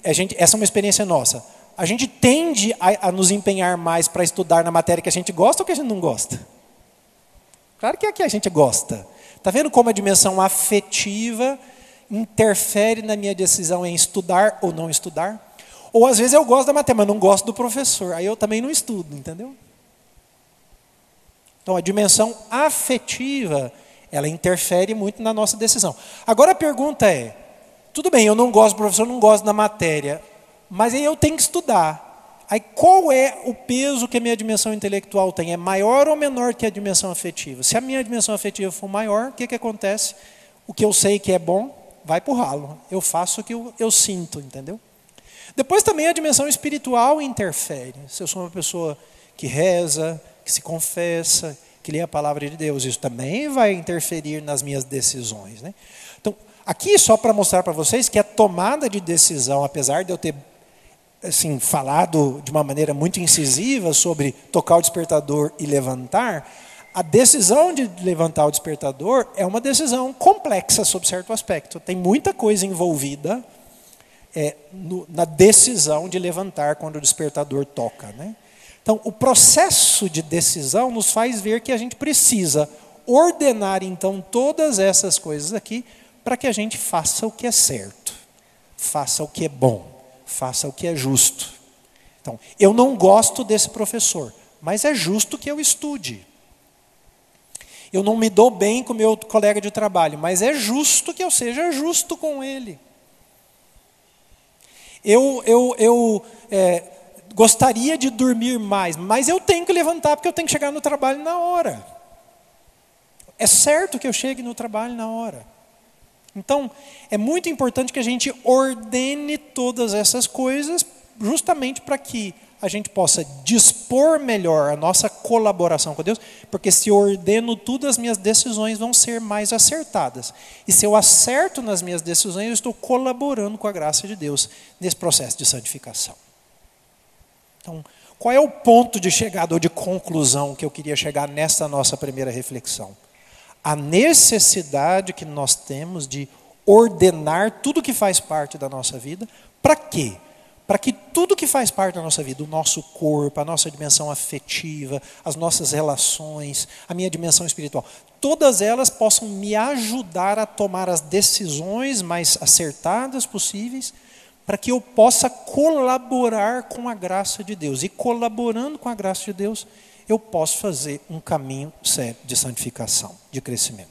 Essa é uma experiência nossa. A gente tende a nos empenhar mais para estudar na matéria que a gente gosta ou que a gente não gosta? Claro que é a que a gente gosta. Está vendo como a dimensão afetiva interfere na minha decisão em estudar ou não estudar? Ou às vezes eu gosto da matéria, mas não gosto do professor. Aí eu também não estudo, entendeu? Então a dimensão afetiva, ela interfere muito na nossa decisão. Agora a pergunta é, tudo bem, eu não gosto do professor, não gosto da matéria, mas aí eu tenho que estudar. Aí qual é o peso que a minha dimensão intelectual tem? É maior ou menor que a dimensão afetiva? Se a minha dimensão afetiva for maior, o que acontece? O que eu sei que é bom, vai para o ralo. Eu faço o que eu sinto, entendeu? Depois também a dimensão espiritual interfere. Se eu sou uma pessoa que reza, que se confessa, que lê a palavra de Deus, isso também vai interferir nas minhas decisões. Né? Então, aqui só para mostrar para vocês que a tomada de decisão, apesar de eu ter falado de uma maneira muito incisiva sobre tocar o despertador e levantar, a decisão de levantar o despertador é uma decisão complexa sob certo aspecto. Tem muita coisa envolvida na decisão de levantar quando o despertador toca. Né? Então, o processo de decisão nos faz ver que a gente precisa ordenar, então, todas essas coisas aqui para que a gente faça o que é certo, faça o que é bom, faça o que é justo. Então, eu não gosto desse professor, mas é justo que eu estude. Eu não me dou bem com o meu colega de trabalho, mas é justo que eu seja justo com ele. Eu gostaria de dormir mais, mas eu tenho que levantar porque eu tenho que chegar no trabalho na hora. É certo que eu chegue no trabalho na hora. Então, é muito importante que a gente ordene todas essas coisas justamente para que a gente possa dispor melhor a nossa colaboração com Deus, porque se eu ordeno tudo, as minhas decisões vão ser mais acertadas. E se eu acerto nas minhas decisões, eu estou colaborando com a graça de Deus nesse processo de santificação. Então, qual é o ponto de chegada ou de conclusão que eu queria chegar nessa nossa primeira reflexão? A necessidade que nós temos de ordenar tudo que faz parte da nossa vida. Para quê? Para que tudo que faz parte da nossa vida, o nosso corpo, a nossa dimensão afetiva, as nossas relações, a minha dimensão espiritual, todas elas possam me ajudar a tomar as decisões mais acertadas possíveis, para que eu possa colaborar com a graça de Deus. E colaborando com a graça de Deus, eu posso fazer um caminho certo de santificação, de crescimento.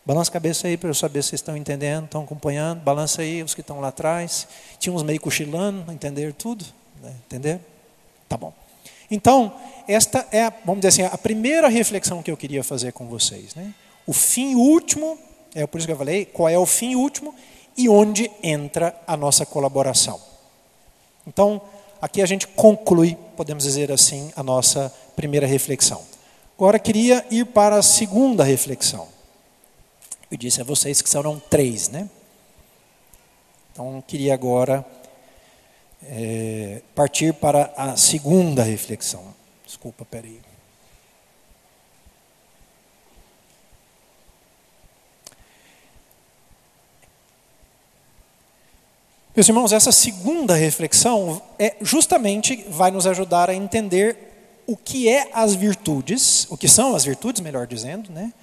Balança a cabeça aí para eu saber se vocês estão entendendo, estão acompanhando. Balança aí os que estão lá atrás. Tinha uns meio cochilando, não entenderam tudo? Né? Entenderam? Tá bom. Então, esta é, vamos dizer assim, a primeira reflexão que eu queria fazer com vocês. Né? O fim último, por isso que eu falei, qual é o fim último e onde entra a nossa colaboração. Então, aqui a gente conclui, podemos dizer assim, a nossa primeira reflexão. Agora queria ir para a segunda reflexão. Eu disse a vocês que serão 3, né? Então, queria agora partir para a segunda reflexão. Desculpa, peraí. Meus irmãos, essa segunda reflexão justamente vai nos ajudar a entender o que as virtudes, o que são as virtudes, melhor dizendo, né?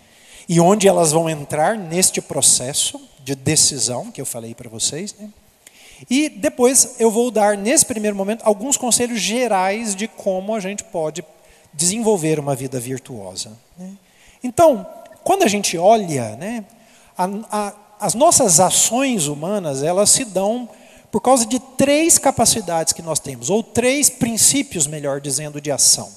E onde elas vão entrar neste processo de decisão que eu falei para vocês, né? E depois eu vou dar, nesse primeiro momento, alguns conselhos gerais de como a gente pode desenvolver uma vida virtuosa, né? Então, quando a gente olha, né, as nossas ações humanas, elas se dão por causa de 3 capacidades que nós temos, ou 3 princípios, melhor dizendo, de ação,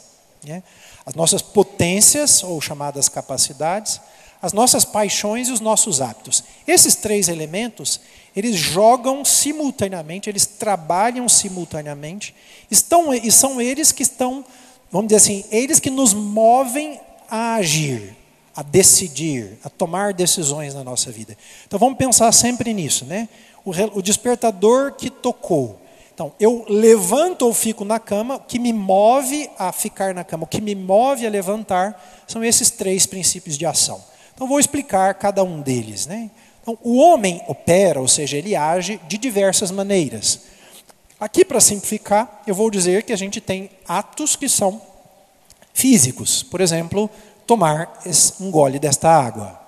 né? As nossas potências, ou chamadas capacidades, as nossas paixões e os nossos hábitos. Esses 3 elementos, eles jogam simultaneamente, eles trabalham simultaneamente, e são eles que estão, vamos dizer assim, eles que nos movem a agir, a decidir, a tomar decisões na nossa vida. Então vamos pensar sempre nisso, né? O despertador que tocou. Então, eu levanto ou fico na cama, o que me move a ficar na cama, o que me move a levantar, são esses 3 princípios de ação. Então, vou explicar cada um deles, né? Então, o homem opera, ou seja, ele age de diversas maneiras. Aqui, para simplificar, eu vou dizer que a gente tem atos que são físicos. Por exemplo, tomar um gole desta água.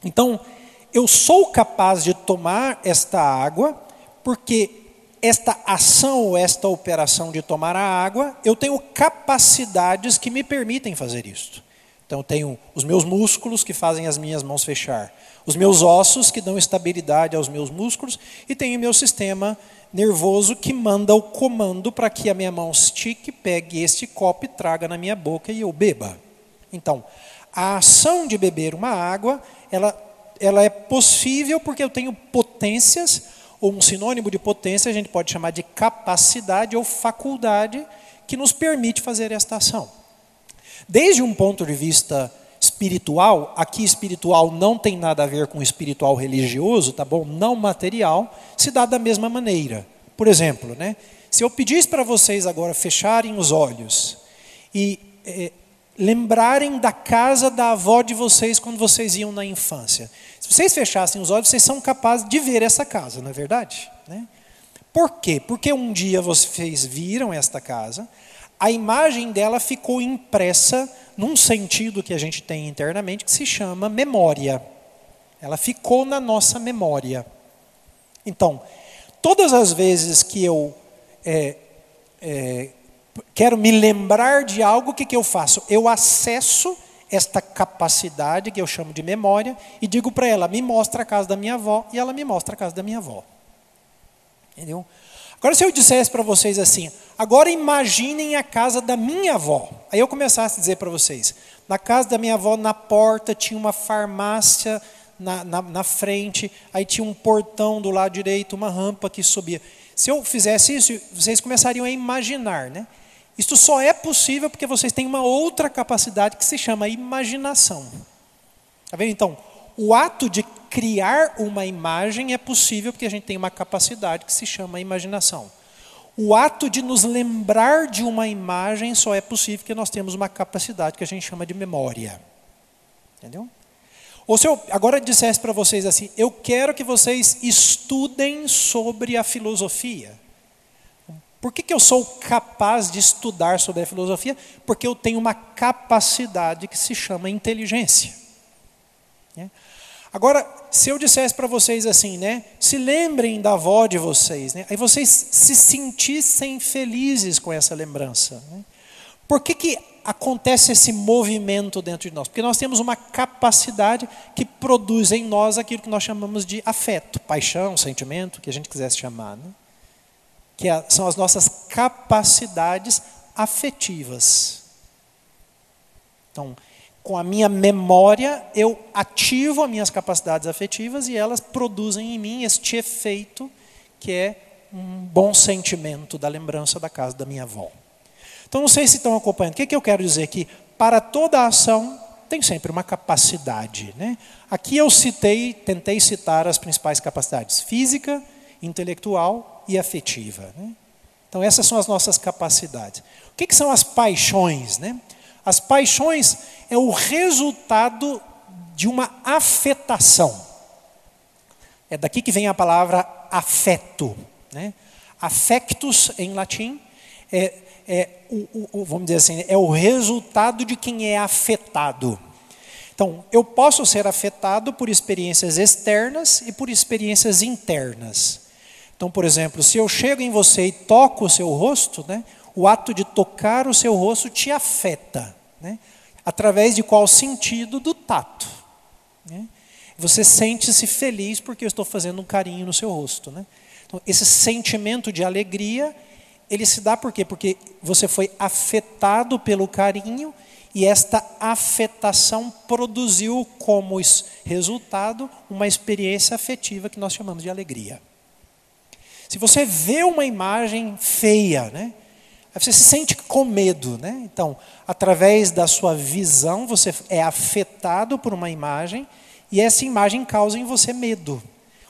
Então, eu sou capaz de tomar esta água, porque esta ação ou esta operação de tomar a água, eu tenho capacidades que me permitem fazer isso. Então, eu tenho os meus músculos que fazem as minhas mãos fechar, os meus ossos que dão estabilidade aos meus músculos, e tenho o meu sistema nervoso que manda o comando para que a minha mão estique, pegue este copo e traga na minha boca e eu beba. Então, a ação de beber uma água, ela é possível porque eu tenho potências, ou um sinônimo de potência a gente pode chamar de capacidade ou faculdade, que nos permite fazer esta ação. Desde um ponto de vista espiritual, aqui espiritual não tem nada a ver com espiritual religioso, tá bom? Não material, se dá da mesma maneira. Por exemplo, né, se eu pedisse para vocês agora fecharem os olhos e lembrarem da casa da avó de vocês quando vocês iam na infância. Se vocês fechassem os olhos, vocês são capazes de ver essa casa, não é verdade? Né? Por quê? Porque um dia vocês viram esta casa, a imagem dela ficou impressa num sentido que a gente tem internamente que se chama memória. Ela ficou na nossa memória. Então, todas as vezes que eu quero me lembrar de algo, o que eu faço? Eu acesso esta capacidade, que eu chamo de memória, e digo para ela, me mostra a casa da minha avó, e ela me mostra a casa da minha avó. Entendeu? Agora, se eu dissesse para vocês assim, agora imaginem a casa da minha avó. Aí eu começasse a dizer para vocês, na casa da minha avó, na porta, tinha uma farmácia na frente, aí tinha um portão do lado direito, uma rampa que subia. Se eu fizesse isso, vocês começariam a imaginar, né? Isso só é possível porque vocês têm uma outra capacidade que se chama imaginação. Tá vendo? Então, o ato de criar uma imagem é possível porque a gente tem uma capacidade que se chama imaginação. O ato de nos lembrar de uma imagem só é possível porque nós temos uma capacidade que a gente chama de memória. Entendeu? Ou se eu agora dissesse para vocês assim, eu quero que vocês estudem sobre a filosofia. Por que eu sou capaz de estudar sobre a filosofia? Porque eu tenho uma capacidade que se chama inteligência. Agora, se eu dissesse para vocês assim, né, se lembrem da avó de vocês, né, aí vocês se sentissem felizes com essa lembrança. Né? Por que acontece esse movimento dentro de nós? Porque nós temos uma capacidade que produz em nós aquilo que nós chamamos de afeto, paixão, sentimento, que a gente quisesse chamar, né? Que são as nossas capacidades afetivas. Então, Com a minha memória, eu ativo as minhas capacidades afetivas e elas produzem em mim este efeito que é um bom sentimento da lembrança da casa da minha avó. Então, não sei se estão acompanhando. O que eu quero dizer aqui? Para toda ação, tem sempre uma capacidade, né? Aqui eu tentei citar as principais capacidades: física, intelectual e afetiva, né? Então, essas são as nossas capacidades. O que são as paixões, né? As paixões é o resultado de uma afetação. É daqui que vem a palavra afeto, né? Affectus, em latim, vamos dizer assim, é o resultado de quem é afetado. Então, eu posso ser afetado por experiências externas e por experiências internas. Então, por exemplo, se eu chego em você e toco o seu rosto, né, o ato de tocar o seu rosto te afeta, né, através de qual sentido? Do tato, né? Você sente-se feliz porque eu estou fazendo um carinho no seu rosto, né? Então, esse sentimento de alegria, ele se dá por quê? Porque você foi afetado pelo carinho e esta afetação produziu como resultado uma experiência afetiva que nós chamamos de alegria. Se você vê uma imagem feia, né, você se sente com medo, né? Então, através da sua visão, você é afetado por uma imagem e essa imagem causa em você medo.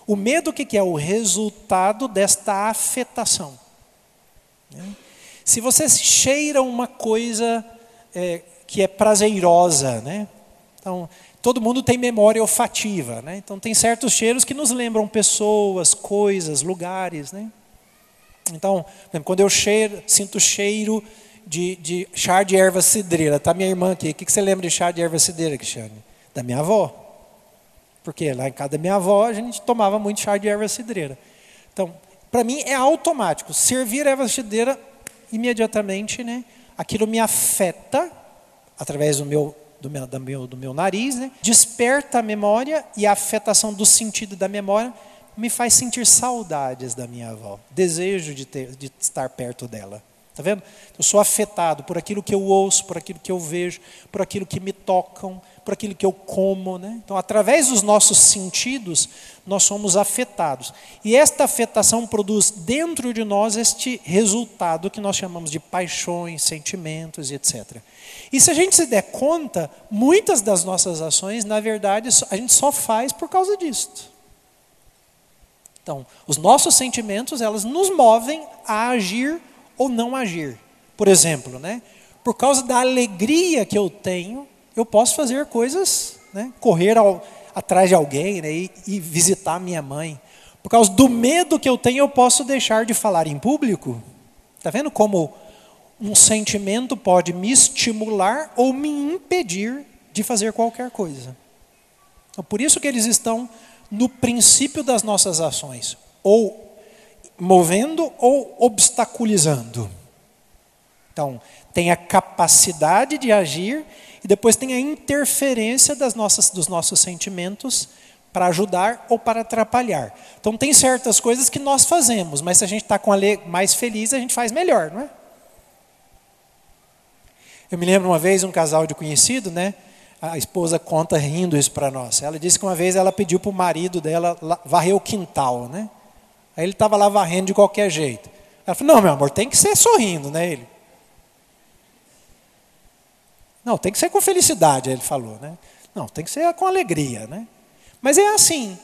O medo, o que é? O resultado desta afetação. Se você cheira uma coisa que é prazerosa, né? Então, todo mundo tem memória olfativa, né? Então, tem certos cheiros que nos lembram pessoas, coisas, lugares, né? Então, por exemplo, quando eu sinto cheiro de chá de erva cidreira, tá minha irmã aqui, o que você lembra de chá de erva cidreira, Cristiane? Da minha avó. Porque lá em casa da minha avó a gente tomava muito chá de erva cidreira. Então, para mim é automático. Servir erva cidreira, imediatamente, né, aquilo me afeta através do meu nariz, né, desperta a memória e a afetação do sentido da memória me faz sentir saudades da minha avó, desejo de estar perto dela. Está vendo? Eu sou afetado por aquilo que eu ouço, por aquilo que eu vejo, por aquilo que me tocam, por aquilo que eu como, né? Então, através dos nossos sentidos, nós somos afetados. E esta afetação produz dentro de nós este resultado que nós chamamos de paixões, sentimentos, etc. E se a gente se der conta, muitas das nossas ações, na verdade, a gente só faz por causa disso. Então, os nossos sentimentos, elas nos movem a agir ou não agir. Por exemplo, né, por causa da alegria que eu tenho, eu posso fazer coisas, né, correr atrás de alguém, né, e visitar minha mãe. Por causa do medo que eu tenho, eu posso deixar de falar em público. Está vendo como um sentimento pode me estimular ou me impedir de fazer qualquer coisa? Então, por isso que eles estão no princípio das nossas ações, ou movendo ou obstaculizando. Então, tem a capacidade de agir e depois tem a interferência dos nossos sentimentos para ajudar ou para atrapalhar. Então, tem certas coisas que nós fazemos, mas se a gente está mais feliz, a gente faz melhor, não é? Eu me lembro uma vez, um casal de conhecido, né? A esposa conta rindo isso para nós. Ela disse que uma vez ela pediu para o marido dela varrer o quintal, né? Aí ele estava lá varrendo de qualquer jeito. Ela falou, não, meu amor, tem que ser sorrindo, né? Ele, não, tem que ser com felicidade, ele falou, né? Não, tem que ser com alegria, né? Mas é assim,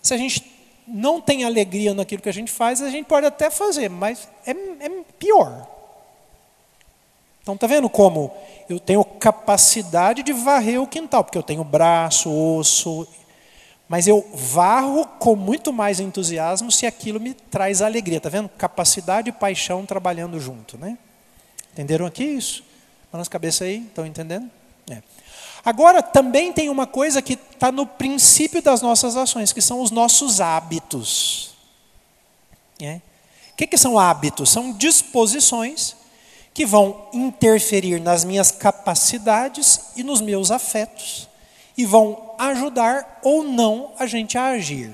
se a gente não tem alegria naquilo que a gente faz, a gente pode até fazer, mas é pior. Então, está vendo como eu tenho capacidade de varrer o quintal, porque eu tenho braço, osso, mas eu varro com muito mais entusiasmo se aquilo me traz alegria. Está vendo? Capacidade e paixão trabalhando junto, né? Entenderam aqui isso? Mão nas cabeças aí, estão entendendo? É. Agora, também tem uma coisa que está no princípio das nossas ações, que são os nossos hábitos. É. O que são hábitos? São disposições que vão interferir nas minhas capacidades e nos meus afetos e vão ajudar ou não a gente a agir.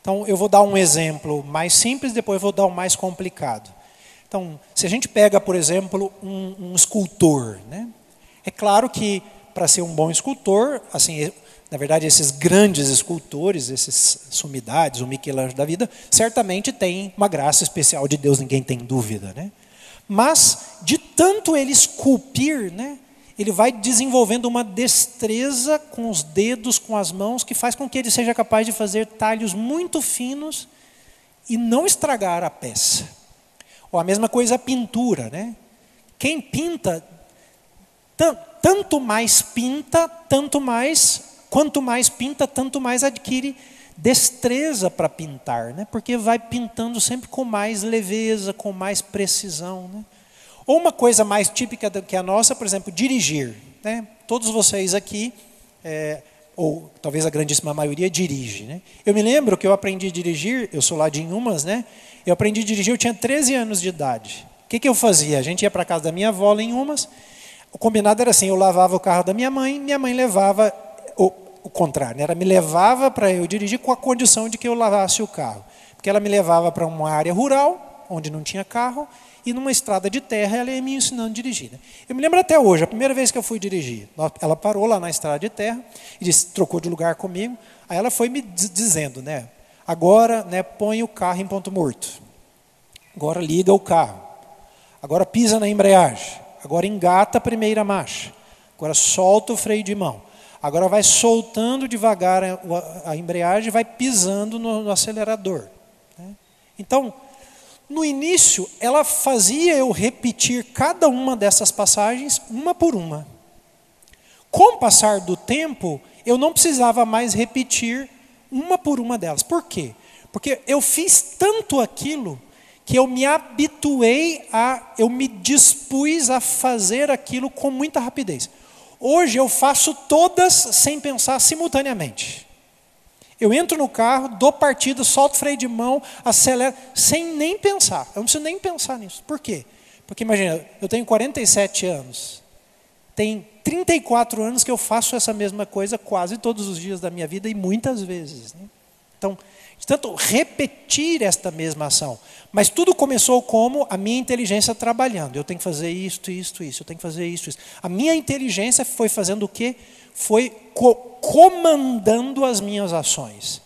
Então, eu vou dar um exemplo mais simples, depois eu vou dar um mais complicado. Então, se a gente pega, por exemplo, um escultor, né? É claro que para ser um bom escultor, assim, na verdade esses grandes escultores, esses sumidades, o Michelangelo da vida, certamente tem uma graça especial de Deus, ninguém tem dúvida, né? Mas de tanto ele esculpir, né, ele vai desenvolvendo uma destreza com os dedos, com as mãos, que faz com que ele seja capaz de fazer talhos muito finos e não estragar a peça. Ou a mesma coisa a pintura, né? Quem pinta, tanto mais pinta, quanto mais pinta, tanto mais adquire destreza para pintar, né? Porque vai pintando sempre com mais leveza, com mais precisão, né? Ou uma coisa mais típica do que a nossa, por exemplo, dirigir, né? Todos vocês aqui, ou talvez a grandíssima maioria, dirige, né? Eu me lembro que eu aprendi a dirigir, eu sou lá de Inhumas, né? Eu aprendi a dirigir, eu tinha 13 anos de idade. O que eu fazia? A gente ia para a casa da minha avó lá em Inhumas, o combinado era assim, eu lavava o carro da minha mãe levava o contrário, né? Ela me levava para eu dirigir com a condição de que eu lavasse o carro. Porque ela me levava para uma área rural, onde não tinha carro, e numa estrada de terra ela ia me ensinando a dirigir, né? Eu me lembro até hoje, a primeira vez que eu fui dirigir, ela parou lá na estrada de terra e disse, trocou de lugar comigo, aí ela foi me dizendo, né, agora, né, põe o carro em ponto morto, agora liga o carro, agora pisa na embreagem, agora engata a primeira marcha, agora solta o freio de mão, agora vai soltando devagar a embreagem e vai pisando no acelerador, né? Então, no início, ela fazia eu repetir cada uma dessas passagens, uma por uma. Com o passar do tempo, eu não precisava mais repetir uma por uma delas. Por quê? Porque eu fiz tanto aquilo que eu me habituei eu me dispus a fazer aquilo com muita rapidez. Hoje eu faço todas sem pensar simultaneamente. Eu entro no carro, dou partida, solto o freio de mão, acelero, sem nem pensar. Eu não preciso nem pensar nisso. Por quê? Porque imagina, eu tenho 47 anos. Tem 34 anos que eu faço essa mesma coisa quase todos os dias da minha vida e muitas vezes, né? Então, de tanto repetir esta mesma ação. Mas tudo começou como a minha inteligência trabalhando. Eu tenho que fazer isto, isto, isso. Eu tenho que fazer isto, isso. A minha inteligência foi fazendo o quê? Foi comandando as minhas ações.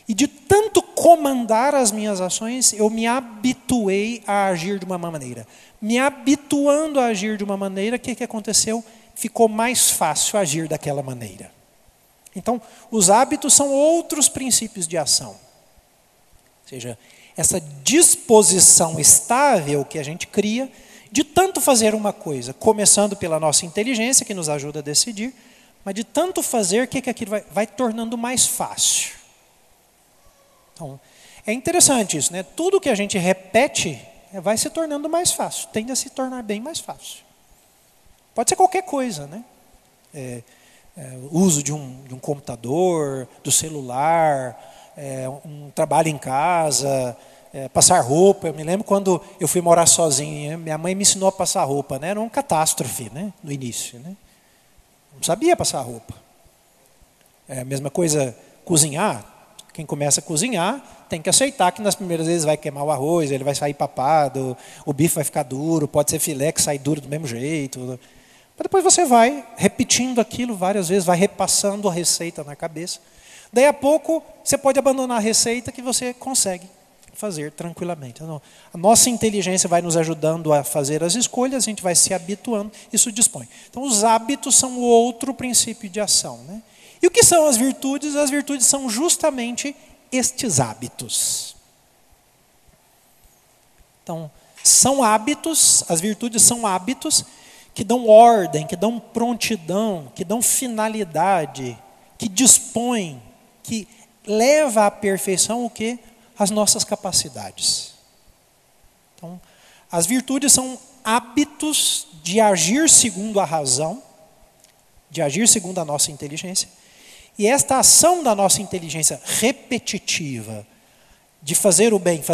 E de tanto comandar as minhas ações, eu me habituei a agir de uma maneira. Me habituando a agir de uma maneira, o que aconteceu? Ficou mais fácil agir daquela maneira. Então, os hábitos são outros princípios de ação. Ou seja, essa disposição estável que a gente cria de tanto fazer uma coisa, começando pela nossa inteligência, que nos ajuda a decidir, mas de tanto fazer, que aquilo vai tornando mais fácil. Então, é interessante isso, né? Tudo que a gente repete vai se tornando mais fácil, tende a se tornar bem mais fácil. Pode ser qualquer coisa, né? O uso de um computador, do celular, um trabalho em casa, passar roupa. Eu me lembro quando eu fui morar sozinho, minha mãe me ensinou a passar roupa, né? Era uma catástrofe, né? No início, né? Não sabia passar roupa. É a mesma coisa cozinhar. Quem começa a cozinhar tem que aceitar que nas primeiras vezes vai queimar o arroz, ele vai sair papado, o bife vai ficar duro, pode ser filé que sai duro do mesmo jeito. Mas depois você vai repetindo aquilo várias vezes, vai repassando a receita na cabeça. Daí a pouco você pode abandonar a receita que você consegue fazer tranquilamente. A nossa inteligência vai nos ajudando a fazer as escolhas, a gente vai se habituando, isso dispõe. Então os hábitos são outro princípio de ação, né? E o que são as virtudes? As virtudes são justamente estes hábitos. Então, são hábitos, as virtudes são hábitos que dão ordem, que dão prontidão, que dão finalidade, que dispõem, que leva à perfeição o quê? As nossas capacidades. Então, as virtudes são hábitos de agir segundo a razão, de agir segundo a nossa inteligência. E esta ação da nossa inteligência repetitiva, de fazer o bem, por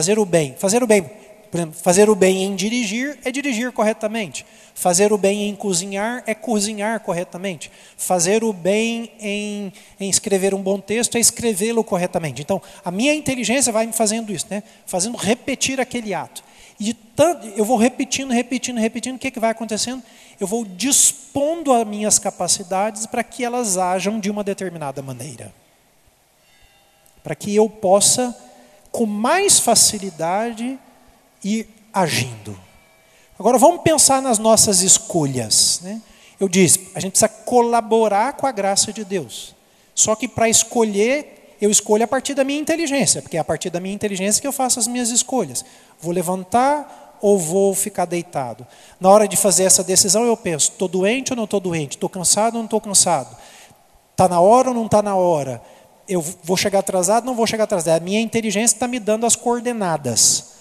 exemplo, fazer o bem em dirigir é dirigir corretamente. Fazer o bem em cozinhar é cozinhar corretamente. Fazer o bem em escrever um bom texto é escrevê-lo corretamente. Então, a minha inteligência vai me fazendo isso, né? Fazendo repetir aquele ato. E eu vou repetindo, o que vai acontecendo? eu vou dispondo as minhas capacidades para que elas ajam de uma determinada maneira. Para que eu possa, com mais facilidade, ir agindo. Agora vamos pensar nas nossas escolhas, né? Eu disse, a gente precisa colaborar com a graça de Deus. Só que para escolher, eu escolho a partir da minha inteligência, porque é a partir da minha inteligência que eu faço as minhas escolhas. Vou levantar ou vou ficar deitado? Na hora de fazer essa decisão eu penso, estou doente ou não estou doente? Estou cansado ou não estou cansado? Está na hora ou não está na hora? Eu vou chegar atrasado ou não vou chegar atrasado? A minha inteligência está me dando as coordenadas.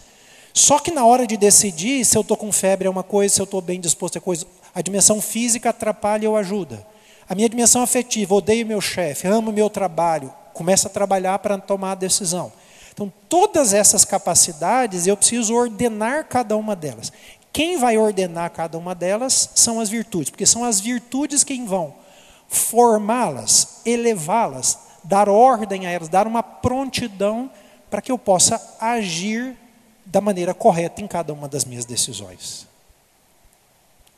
Só que na hora de decidir, se eu estou com febre é uma coisa, se eu estou bem disposto é coisa. A dimensão física atrapalha ou ajuda. A minha dimensão afetiva, odeio meu chefe, amo meu trabalho, começa a trabalhar para tomar a decisão. Então, todas essas capacidades, eu preciso ordenar cada uma delas. Quem vai ordenar cada uma delas são as virtudes, porque são as virtudes quem vão formá-las, elevá-las, dar ordem a elas, dar uma prontidão para que eu possa agir da maneira correta em cada uma das minhas decisões.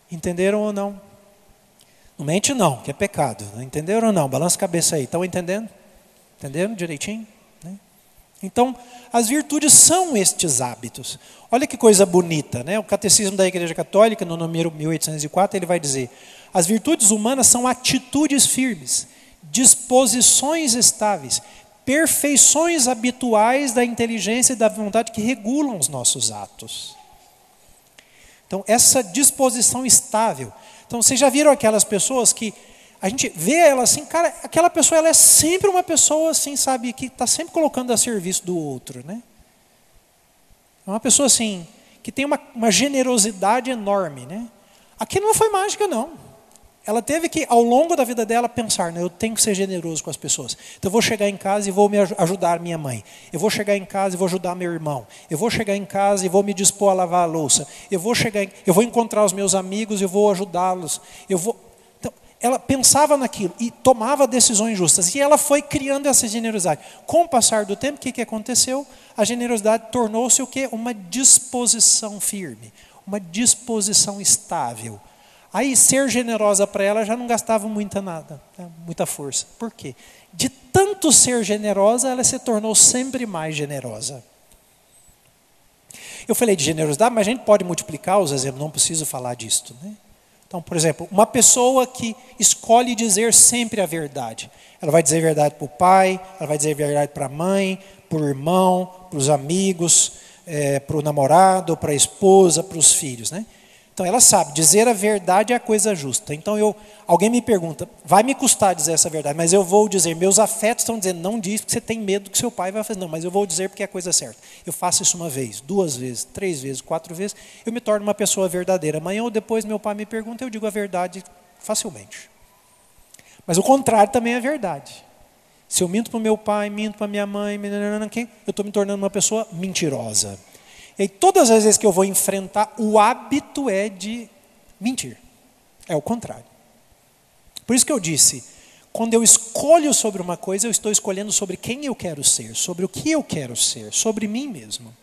Entenderam ou não? Não mente não, que é pecado. Entenderam ou não? Balança a cabeça aí. Estão entendendo? Entenderam direitinho? Né? Então, as virtudes são estes hábitos. Olha que coisa bonita, né? O Catecismo da Igreja Católica, no número 1804, ele vai dizer: as virtudes humanas são atitudes firmes, disposições estáveis, perfeições habituais da inteligência e da vontade que regulam os nossos atos. Então, essa disposição estável. Então, vocês já viram aquelas pessoas que a gente vê ela assim, cara, aquela pessoa ela é sempre uma pessoa assim, sabe, que está sempre colocando a serviço do outro, né? É uma pessoa assim, que tem uma generosidade enorme, né? Aquilo não foi mágica, não. Ela teve que, ao longo da vida dela, pensar, né, eu tenho que ser generoso com as pessoas. Então eu vou chegar em casa e vou me ajudar minha mãe. Eu vou chegar em casa e vou ajudar meu irmão. Eu vou chegar em casa e vou me dispor a lavar a louça. Eu vou encontrar os meus amigos e eu vou ajudá-los. Então, ela pensava naquilo e tomava decisões justas. E ela foi criando essa generosidade. Com o passar do tempo, o que aconteceu? A generosidade tornou-se o quê? Uma disposição firme, uma disposição estável. Aí ser generosa para ela já não gastava muita força. Por quê? De tanto ser generosa, ela se tornou sempre mais generosa. Eu falei de generosidade, mas a gente pode multiplicar os exemplos, não preciso falar disso, né? Então, por exemplo, uma pessoa que escolhe dizer sempre a verdade. Ela vai dizer a verdade para o pai, ela vai dizer a verdade para a mãe, para o irmão, para os amigos, para o namorado, para a esposa, para os filhos, né? Então ela sabe, dizer a verdade é a coisa justa. Então alguém me pergunta, vai me custar dizer essa verdade, mas eu vou dizer, meus afetos estão dizendo, não diz porque você tem medo que seu pai vai fazer. Não, mas eu vou dizer porque é a coisa certa. Eu faço isso uma vez, 2 vezes, 3 vezes, 4 vezes, eu me torno uma pessoa verdadeira. Amanhã ou depois meu pai me pergunta, eu digo a verdade facilmente. Mas o contrário também é verdade. Se eu minto para o meu pai, minto para minha mãe, eu estou me tornando uma pessoa mentirosa. E aí, todas as vezes que eu vou enfrentar, o hábito é de mentir. É o contrário. Por isso que eu disse, quando eu escolho sobre uma coisa, eu estou escolhendo sobre quem eu quero ser, sobre o que eu quero ser, sobre mim mesmo.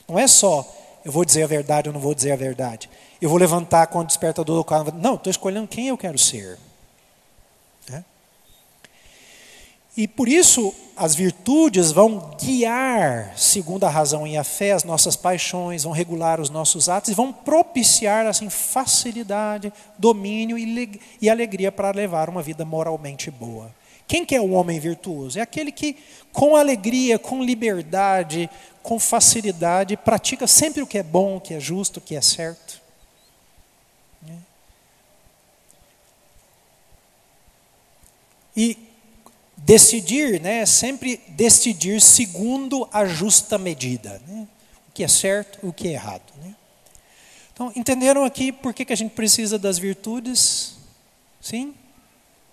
Não é só, eu vou dizer a verdade ou não vou dizer a verdade. Eu vou levantar quando o despertador do carro. Não, estou escolhendo quem eu quero ser. E por isso as virtudes vão guiar, segundo a razão e a fé, as nossas paixões, vão regular os nossos atos e vão propiciar assim facilidade, domínio e alegria para levar uma vida moralmente boa. Quem que é o homem virtuoso? É aquele que com alegria, com liberdade, com facilidade, pratica sempre o que é bom, o que é justo, o que é certo. E decidir, né, sempre decidir segundo a justa medida, né? O que é certo e o que é errado, né? Então, entenderam aqui por que a gente precisa das virtudes? Sim?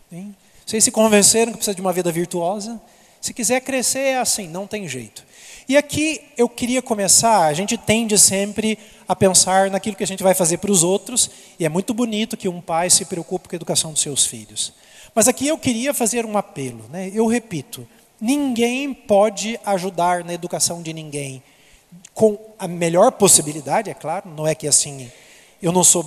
Sim? Vocês se convenceram que precisa de uma vida virtuosa? Se quiser crescer é assim, não tem jeito. E aqui eu queria começar, a gente tende sempre a pensar naquilo que a gente vai fazer para os outros, e é muito bonito que um pai se preocupe com a educação dos seus filhos. Mas aqui eu queria fazer um apelo, né? Eu repito, ninguém pode ajudar na educação de ninguém com a melhor possibilidade, é claro, não é que assim, eu não sou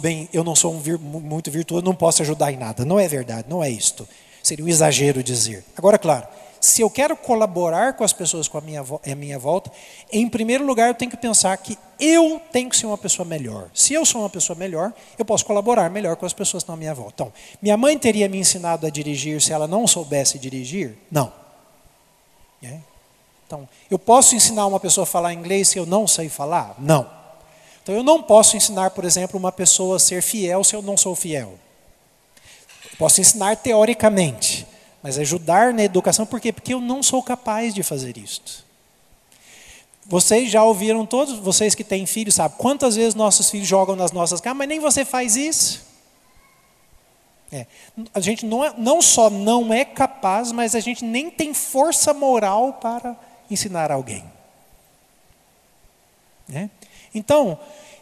muito virtuoso, não posso ajudar em nada. Não é verdade, não é isto. Seria um exagero dizer. Agora, claro, se eu quero colaborar com as pessoas à minha volta, em primeiro lugar eu tenho que pensar que eu tenho que ser uma pessoa melhor. Se eu sou uma pessoa melhor, eu posso colaborar melhor com as pessoas que estão à minha volta. Então, minha mãe teria me ensinado a dirigir se ela não soubesse dirigir? Não. Então, eu posso ensinar uma pessoa a falar inglês se eu não sei falar? Não. Então, eu não posso ensinar, por exemplo, uma pessoa a ser fiel se eu não sou fiel. Eu posso ensinar teoricamente, mas ajudar na educação, por quê? Porque eu não sou capaz de fazer isto. Vocês já ouviram, todos vocês que têm filhos, sabem quantas vezes nossos filhos jogam nas nossas camas, mas nem você faz isso. A gente não só não é capaz, mas a gente nem tem força moral para ensinar alguém. Então,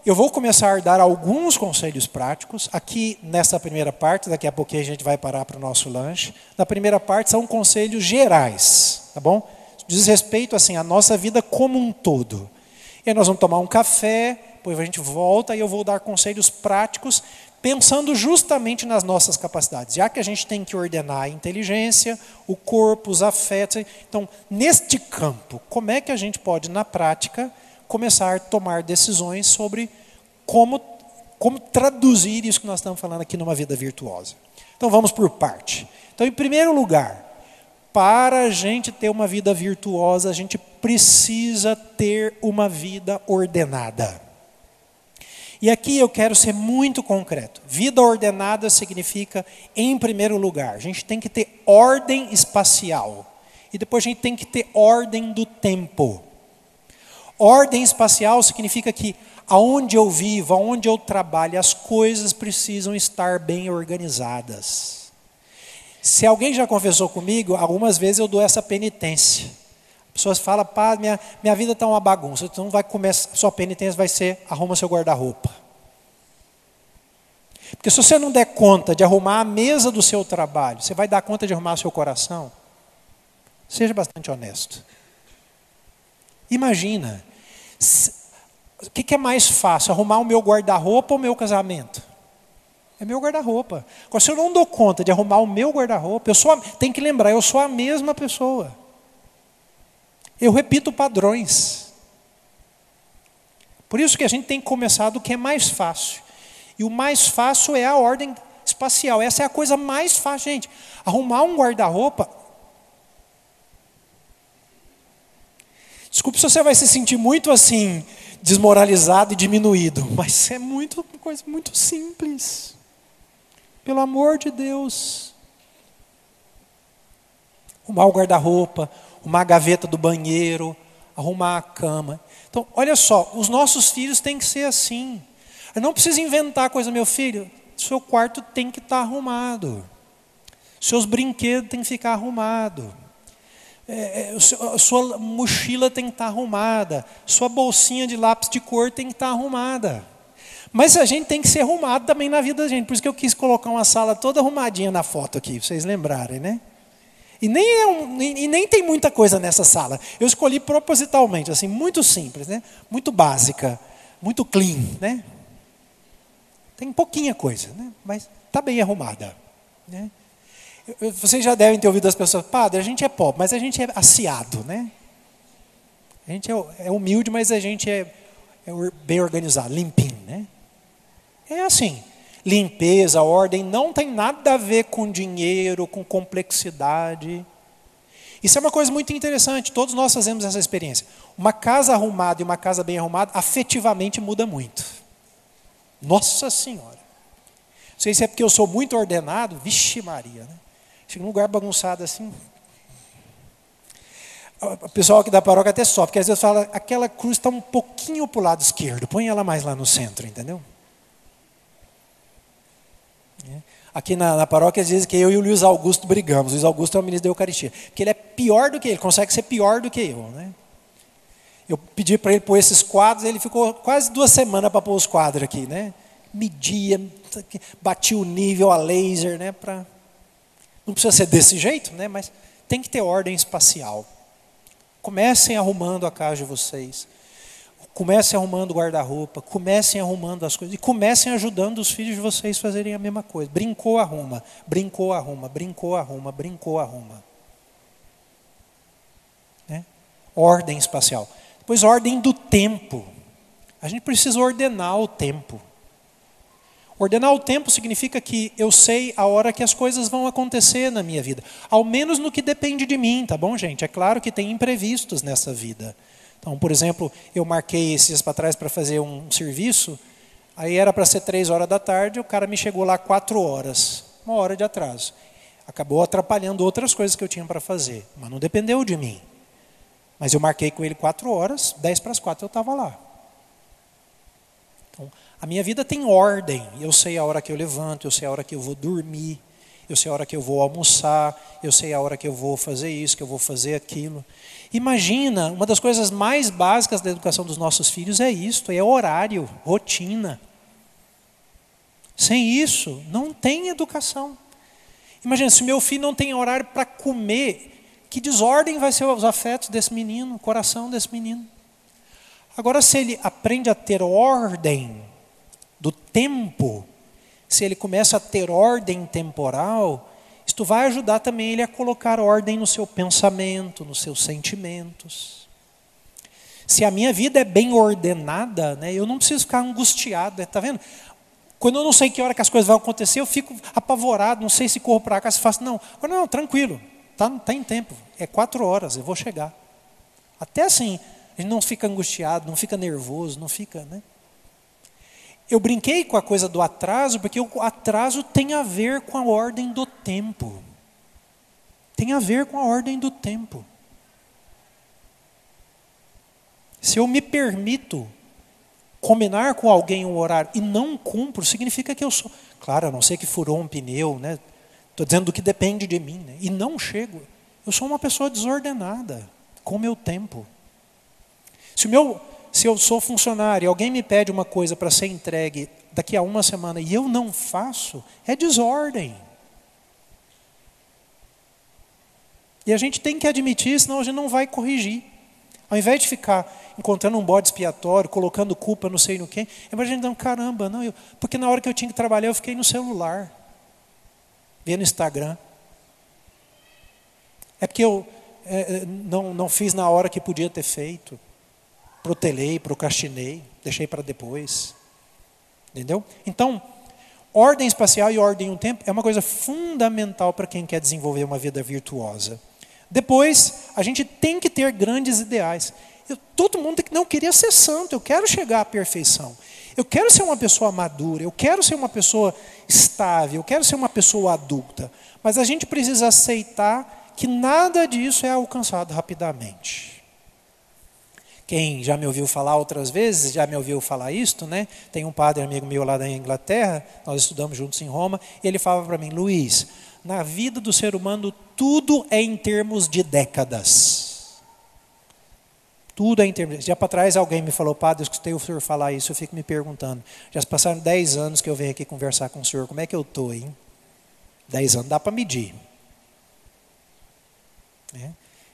eu vou começar a dar alguns conselhos práticos. Aqui, nessa primeira parte, daqui a pouquinho a gente vai parar para o nosso lanche. Na primeira parte são conselhos gerais, tá bom? Diz respeito assim, à nossa vida como um todo. E aí nós vamos tomar um café, depois a gente volta e eu vou dar conselhos práticos, pensando justamente nas nossas capacidades. Já que a gente tem que ordenar a inteligência, o corpo, os afetos. Então, neste campo, como é que a gente pode, na prática, começar a tomar decisões sobre como traduzir isso que nós estamos falando aqui numa vida virtuosa. Então vamos por parte. Então, em primeiro lugar, para a gente ter uma vida virtuosa, a gente precisa ter uma vida ordenada. E aqui eu quero ser muito concreto. Vida ordenada significa, em primeiro lugar, a gente tem que ter ordem espacial. E depois a gente tem que ter ordem do tempo. Ordem espacial significa que aonde eu vivo, aonde eu trabalho, as coisas precisam estar bem organizadas. Se alguém já confessou comigo, algumas vezes eu dou essa penitência. Pessoas falam, pá, minha vida está uma bagunça. Então vai começar, sua penitência vai ser, arruma seu guarda-roupa. Porque se você não der conta de arrumar a mesa do seu trabalho, você vai dar conta de arrumar seu coração? Seja bastante honesto. Imagina, o que é mais fácil, arrumar o meu guarda-roupa ou o meu casamento? É meu guarda-roupa. Agora, se eu não dou conta de arrumar o meu guarda-roupa, tem que lembrar, eu sou a mesma pessoa. Eu repito padrões. Por isso que a gente tem que começar do que é mais fácil. E o mais fácil é a ordem espacial. Essa é a coisa mais fácil, gente. Arrumar um guarda-roupa. Desculpe se você vai se sentir muito assim, desmoralizado e diminuído. Mas é uma coisa muito simples. Pelo amor de Deus. Arrumar o guarda-roupa, arrumar a gaveta do banheiro, arrumar a cama. Então, olha só, os nossos filhos têm que ser assim. Eu não preciso inventar coisa, meu filho. Seu quarto tem que estar arrumado. Seus brinquedos têm que ficar arrumados. A sua mochila tem que estar arrumada. Sua bolsinha de lápis de cor tem que estar arrumada. Mas a gente tem que ser arrumado também na vida da gente. Por isso que eu quis colocar uma sala toda arrumadinha na foto aqui, pra vocês lembrarem, né? E nem tem muita coisa nessa sala. Eu escolhi propositalmente, assim, muito simples, né? Muito básica, muito clean, né? Tem pouquinha coisa, né? Mas está bem arrumada, né? Vocês já devem ter ouvido as pessoas, padre, a gente é pobre, mas a gente é aciado, né? A gente é humilde, mas a gente é bem organizado, limpinho, né? É assim, limpeza, ordem, não tem nada a ver com dinheiro, com complexidade. Isso é uma coisa muito interessante, todos nós fazemos essa experiência. Uma casa arrumada e uma casa bem arrumada, afetivamente muda muito. Nossa Senhora. Não sei se é porque eu sou muito ordenado, vixe Maria, né? Chega num lugar bagunçado assim. O pessoal aqui da paróquia até sofre, porque às vezes fala, aquela cruz está um pouquinho para o lado esquerdo, põe ela mais lá no centro, entendeu? Aqui na paróquia diz que eu e o Luiz Augusto brigamos. O Luiz Augusto é o ministro da Eucaristia. Porque ele é pior do que ele, consegue ser pior do que eu, né? Eu pedi para ele pôr esses quadros, ele ficou quase 2 semanas para pôr os quadros aqui, né? Media, batia o nível a laser, né? Não precisa ser desse jeito, né? Mas tem que ter ordem espacial. Comecem arrumando a casa de vocês. Comecem arrumando o guarda-roupa, comecem arrumando as coisas e comecem ajudando os filhos de vocês a fazerem a mesma coisa. Brincou, arruma, brincou, arruma, brincou, arruma, brincou, arruma. Né? Ordem espacial. Depois, ordem do tempo. A gente precisa ordenar o tempo. Ordenar o tempo significa que eu sei a hora que as coisas vão acontecer na minha vida. Ao menos no que depende de mim, tá bom, gente? É claro que tem imprevistos nessa vida. Então, por exemplo, eu marquei esses dias para trás para fazer um serviço, aí era para ser 3 horas da tarde, o cara me chegou lá 4 horas, 1 hora de atraso. Acabou atrapalhando outras coisas que eu tinha para fazer, mas não dependeu de mim. Mas eu marquei com ele 4 horas, 10 para as 4 eu estava lá. Então, a minha vida tem ordem, eu sei a hora que eu levanto, eu sei a hora que eu vou dormir, eu sei a hora que eu vou almoçar, eu sei a hora que eu vou fazer isso, que eu vou fazer aquilo. Imagina, uma das coisas mais básicas da educação dos nossos filhos é isto, é horário, rotina. Sem isso, não tem educação. Imagina, se meu filho não tem horário para comer, que desordem vai ser os afetos desse menino, o coração desse menino. Agora, se ele aprende a ter ordem do tempo, se ele começa a ter ordem temporal, isto vai ajudar também ele a colocar ordem no seu pensamento, nos seus sentimentos. Se a minha vida é bem ordenada, né, eu não preciso ficar angustiado. Está vendo? Quando eu não sei que hora que as coisas vão acontecer, eu fico apavorado, não sei se corro para cá, se faço. Não, agora não, tranquilo, tá em tempo. É 4 horas, eu vou chegar. Até assim, a gente não fica angustiado, não fica nervoso, não fica, né? Eu brinquei com a coisa do atraso, porque o atraso tem a ver com a ordem do tempo. Tem a ver com a ordem do tempo. Se eu me permito combinar com alguém um horário e não cumpro, significa que eu sou... Claro, a não ser que furou um pneu, né? Estou dizendo do que depende de mim, né? E não chego. Eu sou uma pessoa desordenada com o meu tempo. Se eu sou funcionário e alguém me pede uma coisa para ser entregue daqui a 1 semana e eu não faço, é desordem. E a gente tem que admitir, senão a gente não vai corrigir. Ao invés de ficar encontrando um bode expiatório, colocando culpa não sei no quem, é para a gente dar caramba, não, porque na hora que eu tinha que trabalhar eu fiquei no celular, vendo Instagram. É porque eu não fiz na hora que podia ter feito. Protelei, procrastinei, deixei para depois. Entendeu? Então, ordem espacial e ordem no tempo é uma coisa fundamental para quem quer desenvolver uma vida virtuosa. Depois, a gente tem que ter grandes ideais. Todo mundo não queria ser santo, eu quero chegar à perfeição. Eu quero ser uma pessoa madura, eu quero ser uma pessoa estável, eu quero ser uma pessoa adulta. Mas a gente precisa aceitar que nada disso é alcançado rapidamente. Quem já me ouviu falar outras vezes, já me ouviu falar isto, né? Tem um padre amigo meu lá da Inglaterra, nós estudamos juntos em Roma, e ele falava para mim, Luiz, na vida do ser humano tudo é em termos de décadas. Tudo é em termos... Já para trás alguém me falou, padre, eu escutei o senhor falar isso, eu fico me perguntando, já se passaram 10 anos que eu venho aqui conversar com o senhor, como é que eu estou, hein? 10 anos, dá para medir.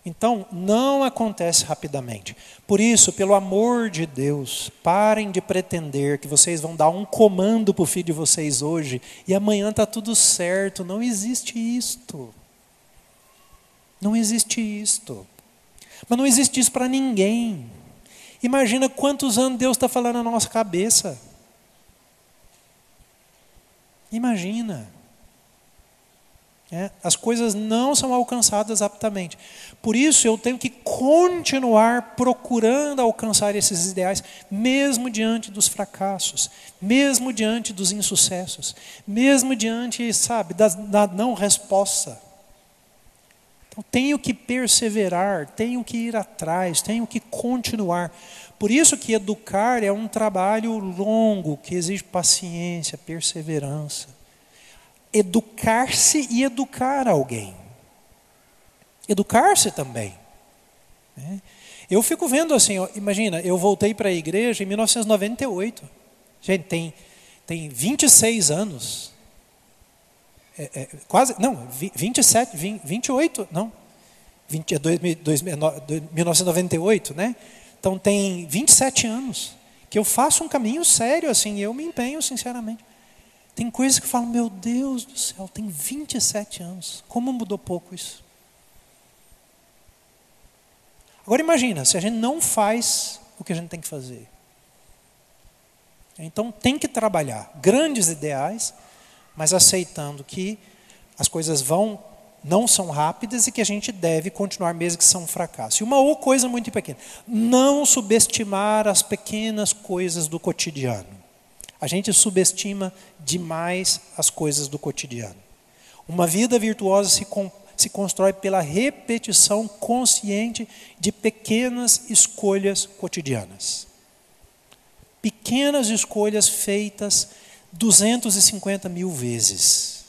Então, não acontece rapidamente. Por isso, pelo amor de Deus, parem de pretender que vocês vão dar um comando para o filho de vocês hoje e amanhã está tudo certo. Não existe isto. Não existe isto. Mas não existe isso para ninguém. Imagina quantos anos Deus está falando na nossa cabeça. Imagina. As coisas não são alcançadas rapidamente. Por isso eu tenho que continuar procurando alcançar esses ideais, mesmo diante dos fracassos, mesmo diante dos insucessos, mesmo diante, da não resposta. Então tenho que perseverar, tenho que ir atrás, tenho que continuar. Por isso que educar é um trabalho longo, que exige paciência, perseverança. Educar-se e educar alguém. Educar-se também. Eu fico vendo assim, imagina, eu voltei para a igreja em 1998. Gente, tem 26 anos. Quase, não, 27, 28, não. 1998, né? Então tem 27 anos que eu faço um caminho sério, assim, eu me empenho sinceramente. Tem coisas que eu falo, meu Deus do céu, tem 27 anos, como mudou pouco isso? Agora imagina, se a gente não faz o que a gente tem que fazer. Então tem que trabalhar grandes ideais, mas aceitando que as coisas não são rápidas e que a gente deve continuar mesmo que são um fracasso. E uma outra coisa muito pequena, não subestimar as pequenas coisas do cotidiano. A gente subestima demais as coisas do cotidiano. Uma vida virtuosa se constrói pela repetição consciente de pequenas escolhas cotidianas. Pequenas escolhas feitas 250 mil vezes.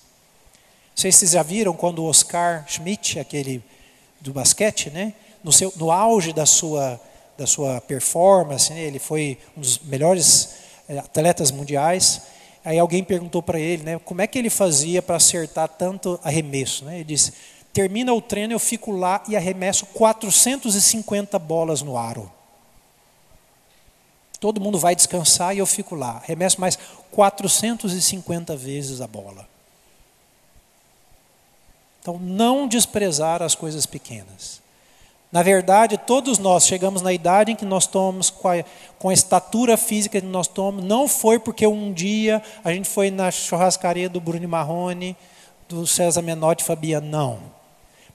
Não sei se vocês já viram quando o Oscar Schmidt, aquele do basquete, né, no auge da sua performance, né, ele foi um dos melhores atletas mundiais. Aí alguém perguntou para ele, né, como é que ele fazia para acertar tanto arremesso. Né? Ele disse, termina o treino, eu fico lá e arremesso 450 bolas no aro. Todo mundo vai descansar e eu fico lá. Arremesso mais 450 vezes a bola. Então, não desprezar as coisas pequenas. Na verdade, todos nós chegamos na idade em que nós tomamos, com a estatura física que nós tomamos, não foi porque um dia a gente foi na churrascaria do Bruno Marrone, do César Menotti e Fabiano, não.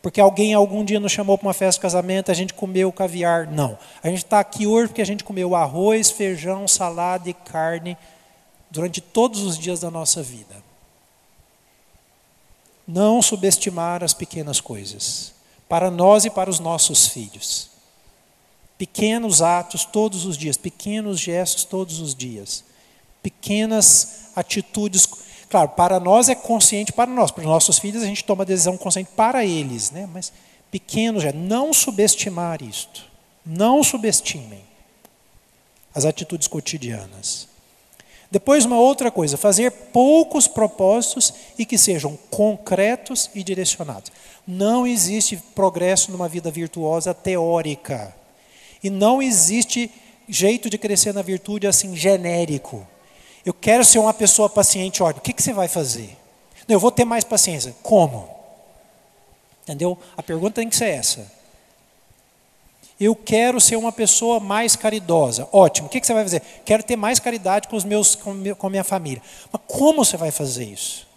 Porque alguém algum dia nos chamou para uma festa de casamento, a gente comeu caviar, não. A gente está aqui hoje porque a gente comeu arroz, feijão, salada e carne durante todos os dias da nossa vida. Não subestimar as pequenas coisas, para nós e para os nossos filhos. Pequenos atos todos os dias, pequenos gestos todos os dias, pequenas atitudes. Claro, para nós é consciente para nós, para os nossos filhos a gente toma decisão consciente para eles, né? Mas pequenos gestos, não subestimar isto. Não subestimem as atitudes cotidianas. Depois, uma outra coisa, fazer poucos propósitos e que sejam concretos e direcionados. Não existe progresso numa vida virtuosa teórica. E não existe jeito de crescer na virtude assim genérico. Eu quero ser uma pessoa paciente, olha, o que você vai fazer? Não, eu vou ter mais paciência. Como? Entendeu? A pergunta tem que ser essa. Eu quero ser uma pessoa mais caridosa. Ótimo, o que você vai fazer? Quero ter mais caridade com a minha família. Mas como você vai fazer isso?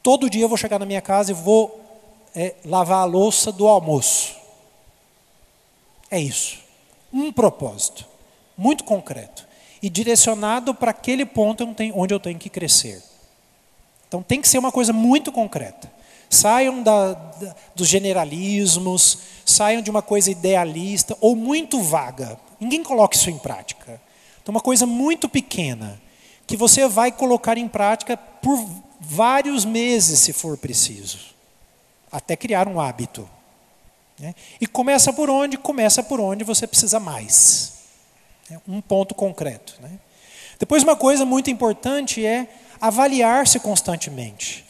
Todo dia eu vou chegar na minha casa e vou lavar a louça do almoço. É isso. Um propósito, muito concreto. E direcionado para aquele ponto onde eu tenho que crescer. Então tem que ser uma coisa muito concreta. Saiam dos generalismos, saiam de uma coisa idealista ou muito vaga. Ninguém coloca isso em prática. Então uma coisa muito pequena, que você vai colocar em prática por vários meses, se for preciso. Até criar um hábito. Né? E começa por onde? Começa por onde você precisa mais. Um ponto concreto. Né? Depois uma coisa muito importante é avaliar-se constantemente.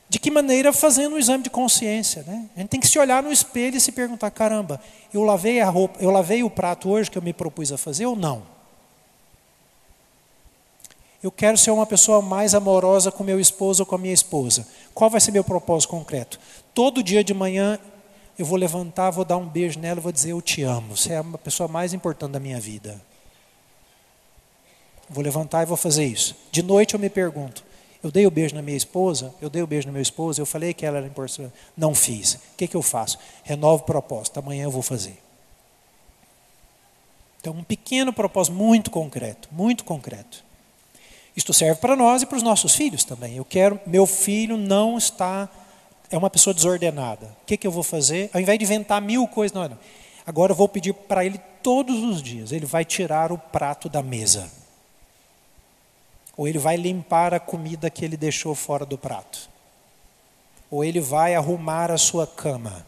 De que maneira? Fazendo um exame de consciência. Né? A gente tem que se olhar no espelho e se perguntar, caramba, eu lavei a roupa, eu lavei o prato hoje que eu me propus a fazer ou não? Eu quero ser uma pessoa mais amorosa com meu esposo ou com a minha esposa. Qual vai ser meu propósito concreto? Todo dia de manhã eu vou levantar, vou dar um beijo nela e vou dizer, eu te amo. Você é a pessoa mais importante da minha vida. Vou levantar e vou fazer isso. De noite eu me pergunto, eu dei o beijo na minha esposa, eu dei o beijo na minha esposa, eu falei que ela era importante, não fiz. O que eu faço? Renovo o propósito, amanhã eu vou fazer. Então, um pequeno propósito muito concreto, muito concreto. Isto serve para nós e para os nossos filhos também. Eu quero, meu filho não está, é uma pessoa desordenada. O que eu vou fazer? Ao invés de inventar 1000 coisas, não. Agora eu vou pedir para ele todos os dias, ele vai tirar o prato da mesa. Ou ele vai limpar a comida que ele deixou fora do prato. Ou ele vai arrumar a sua cama.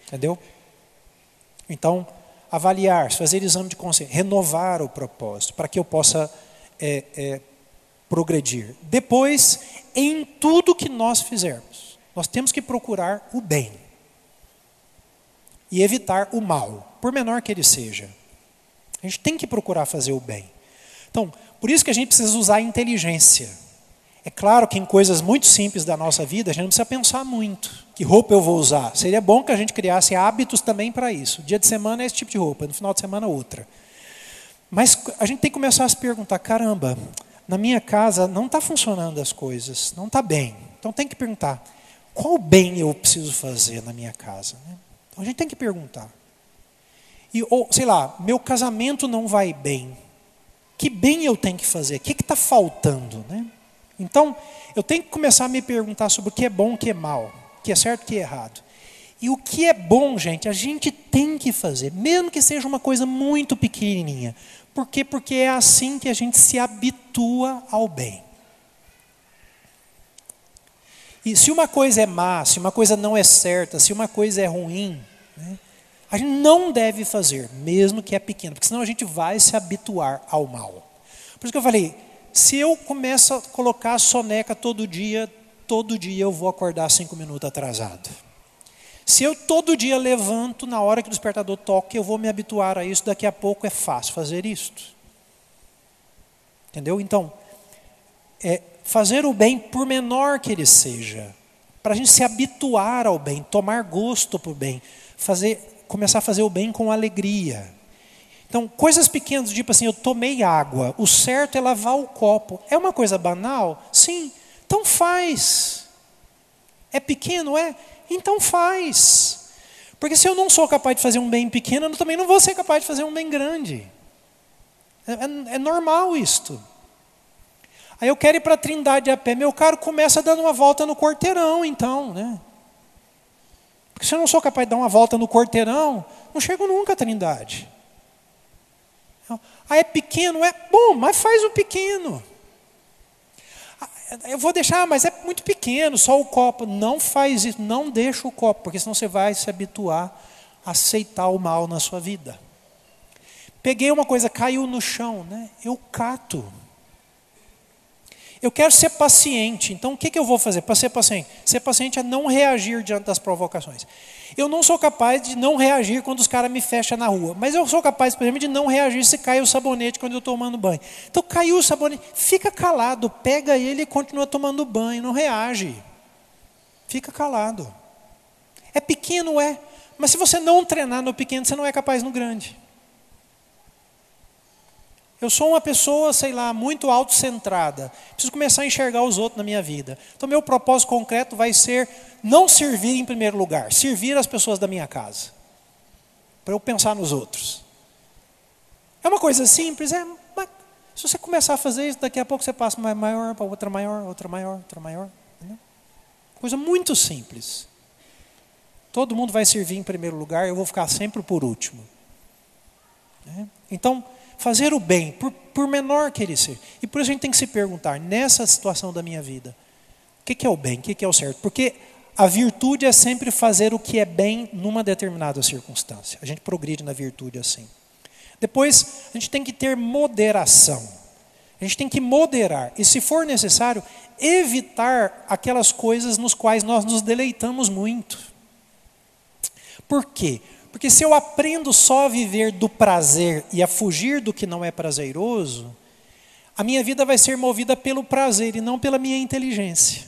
Entendeu? Então, avaliar, fazer exame de consciência, renovar o propósito, para que eu possa progredir. Depois, em tudo que nós fizermos, nós temos que procurar o bem. E evitar o mal. por menor que ele seja. A gente tem que procurar fazer o bem. Então, por isso que a gente precisa usar a inteligência. É claro que em coisas muito simples da nossa vida, a gente não precisa pensar muito. Que roupa eu vou usar? Seria bom que a gente criasse hábitos também para isso. Dia de semana é esse tipo de roupa, no final de semana outra. Mas a gente tem que começar a se perguntar, caramba, na minha casa não está funcionando as coisas, não está bem. Então tem que perguntar, qual bem eu preciso fazer na minha casa? Então a gente tem que perguntar. Ou, sei lá, meu casamento não vai bem. Que bem eu tenho que fazer? O que está faltando? Então, eu tenho que começar a me perguntar sobre o que é bom e o que é mal, o que é certo e o que é errado. E o que é bom, gente, a gente tem que fazer, mesmo que seja uma coisa muito pequenininha. Por quê? Porque é assim que a gente se habitua ao bem. E se uma coisa é má, se uma coisa não é certa, se uma coisa é ruim, a gente não deve fazer, mesmo que é pequeno, porque senão a gente vai se habituar ao mal. Por isso que eu falei, se eu começo a colocar a soneca todo dia eu vou acordar 5 minutos atrasado. Se eu todo dia levanto na hora que o despertador toca, eu vou me habituar a isso, daqui a pouco é fácil fazer isto. Entendeu? Então, fazer o bem por menor que ele seja, para a gente se habituar ao bem, tomar gosto por bem, começar a fazer o bem com alegria. Então, coisas pequenas, tipo assim, eu tomei água, o certo é lavar o copo. É uma coisa banal? Sim. Então faz. É pequeno? É? Então faz. Porque se eu não sou capaz de fazer um bem pequeno, eu também não vou ser capaz de fazer um bem grande. É normal isto. Aí eu quero ir para a Trindade a pé. Meu caro, começa dando uma volta no quarteirão, então, Porque se eu não sou capaz de dar uma volta no quarteirão, não chego nunca à Trindade. É pequeno? É bom, mas faz o pequeno. Eu vou deixar, mas é muito pequeno, só o copo. Não faz isso, não deixa o copo, porque senão você vai se habituar a aceitar o mal na sua vida. Peguei uma coisa, caiu no chão, eu cato. Eu quero ser paciente, então o que eu vou fazer para ser paciente? Ser paciente é não reagir diante das provocações. Eu não sou capaz de não reagir quando os caras me fecham na rua, mas eu sou capaz, por exemplo, de não reagir se cai o sabonete quando eu estou tomando banho. Então caiu o sabonete, fica calado, pega ele e continua tomando banho, não reage. Fica calado. É pequeno, mas se você não treinar no pequeno, você não é capaz no grande. Eu sou uma pessoa, muito autocentrada. Preciso começar a enxergar os outros na minha vida. Então, meu propósito concreto vai ser não servir em primeiro lugar, servir as pessoas da minha casa. Para eu pensar nos outros. É uma coisa simples, mas se você começar a fazer isso, daqui a pouco você passa uma maior, para outra maior, outra maior, outra maior. Entendeu? Coisa muito simples. Todo mundo vai servir em primeiro lugar, eu vou ficar sempre por último. Então, fazer o bem, por menor que ele seja. E por isso a gente tem que se perguntar, nessa situação da minha vida, o que é o bem, o que é o certo? Porque a virtude é sempre fazer o que é bem numa determinada circunstância. A gente progride na virtude assim. Depois, a gente tem que ter moderação. A gente tem que moderar. E se for necessário, evitar aquelas coisas nos quais nós nos deleitamos muito. Por quê? Porque se eu aprendo só a viver do prazer e a fugir do que não é prazeroso, a minha vida vai ser movida pelo prazer e não pela minha inteligência.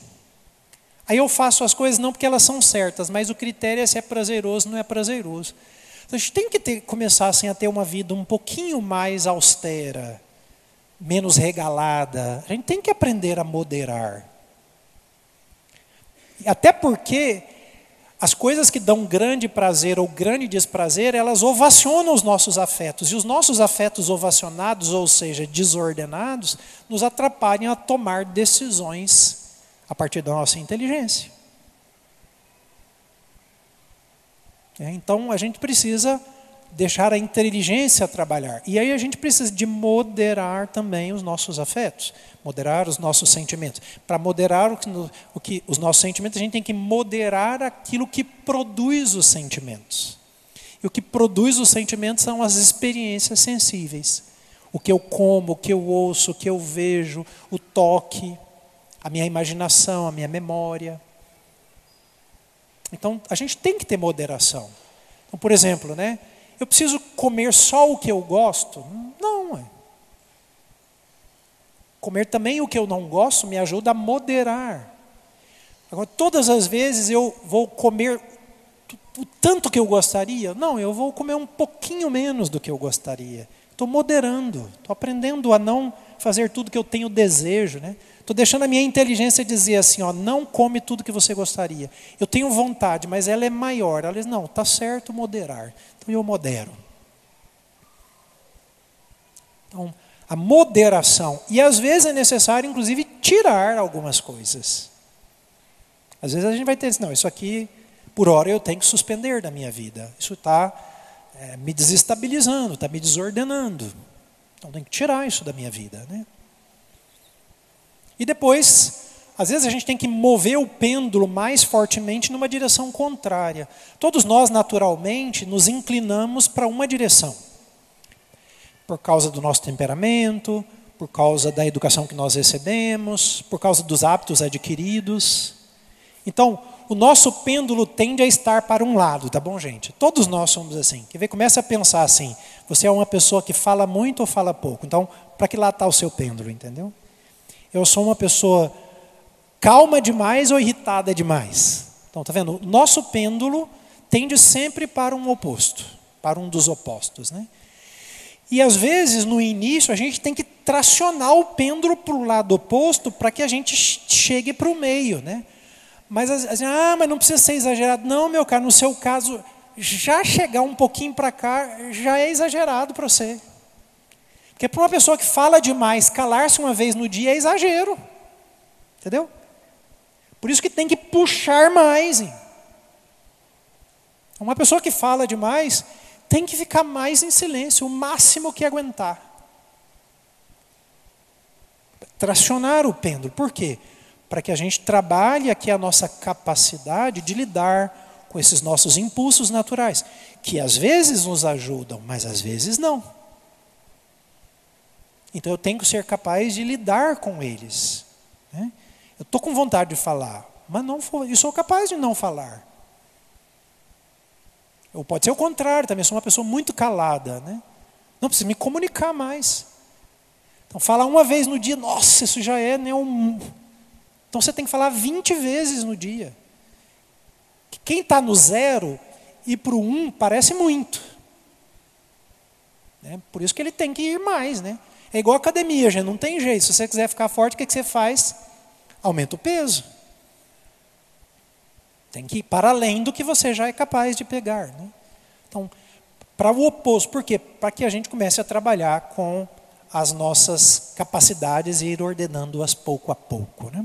Aí eu faço as coisas não porque elas são certas, mas o critério é se é prazeroso ou não é prazeroso. Então a gente tem que começar assim, a ter uma vida um pouquinho mais austera, menos regalada. A gente tem que aprender a moderar. Até porque as coisas que dão grande prazer ou grande desprazer, elas ovacionam os nossos afetos. E os nossos afetos ovacionados, ou seja, desordenados, nos atrapalham a tomar decisões a partir da nossa inteligência. Então, a gente precisa deixar a inteligência trabalhar. E aí a gente precisa de moderar também os nossos afetos, moderar os nossos sentimentos. Para moderar os nossos sentimentos, a gente tem que moderar aquilo que produz os sentimentos. E o que produz os sentimentos são as experiências sensíveis. O que eu como, o que eu ouço, o que eu vejo, o toque, a minha imaginação, a minha memória. Então, a gente tem que ter moderação. Então, por exemplo, Eu preciso comer só o que eu gosto? Não. Comer também o que eu não gosto me ajuda a moderar. Agora, todas as vezes eu vou comer o tanto que eu gostaria? Não, eu vou comer um pouquinho menos do que eu gostaria. Estou moderando, estou aprendendo a não fazer tudo que eu tenho desejo, né? Estou deixando a minha inteligência dizer assim, ó, não come tudo que você gostaria. Eu tenho vontade, mas ela é maior. Ela diz, não, está certo moderar. Então eu modero. Então, a moderação. E às vezes é necessário, inclusive, tirar algumas coisas. Às vezes a gente vai ter, não, isso aqui, por hora eu tenho que suspender da minha vida. Isso está me desestabilizando, está me desordenando. Então tem que tirar isso da minha vida, né? E depois, às vezes a gente tem que mover o pêndulo mais fortemente numa direção contrária. Todos nós, naturalmente, nos inclinamos para uma direção. Por causa do nosso temperamento, por causa da educação que nós recebemos, por causa dos hábitos adquiridos. Então, o nosso pêndulo tende a estar para um lado, tá bom, gente? Todos nós somos assim. Quer ver? Começa a pensar assim, você é uma pessoa que fala muito ou fala pouco? Então, para que lado está o seu pêndulo, entendeu? Eu sou uma pessoa calma demais ou irritada demais? Então, tá vendo? O nosso pêndulo tende sempre para um oposto, para um dos opostos, né? E às vezes, no início, a gente tem que tracionar o pêndulo para o lado oposto para que a gente chegue para o meio, né? Mas, mas não precisa ser exagerado. Não, meu caro, no seu caso, já chegar um pouquinho para cá, já é exagerado para você. Porque para uma pessoa que fala demais, calar-se uma vez no dia é exagero. Entendeu? Por isso que tem que puxar mais. Hein? Uma pessoa que fala demais tem que ficar mais em silêncio, o máximo que aguentar. Tracionar o pêndulo. Por quê? Para que a gente trabalhe aqui a nossa capacidade de lidar com esses nossos impulsos naturais, que às vezes nos ajudam, mas às vezes não. Então eu tenho que ser capaz de lidar com eles. Né? Eu estou com vontade de falar, mas eu sou capaz de não falar. Ou pode ser o contrário, também sou uma pessoa muito calada. Né? Não preciso me comunicar mais. Então falar uma vez no dia, nossa, isso já é Então você tem que falar 20 vezes no dia. Quem está no 0 e para o 1 parece muito. Né? Por isso que ele tem que ir mais. Né? É igual a academia, gente, não tem jeito. Se você quiser ficar forte, o que você faz? Aumenta o peso. Tem que ir para além do que você já é capaz de pegar. Né? Então, para o oposto. Por quê? Para que a gente comece a trabalhar com as nossas capacidades e ir ordenando-as pouco a pouco. Né?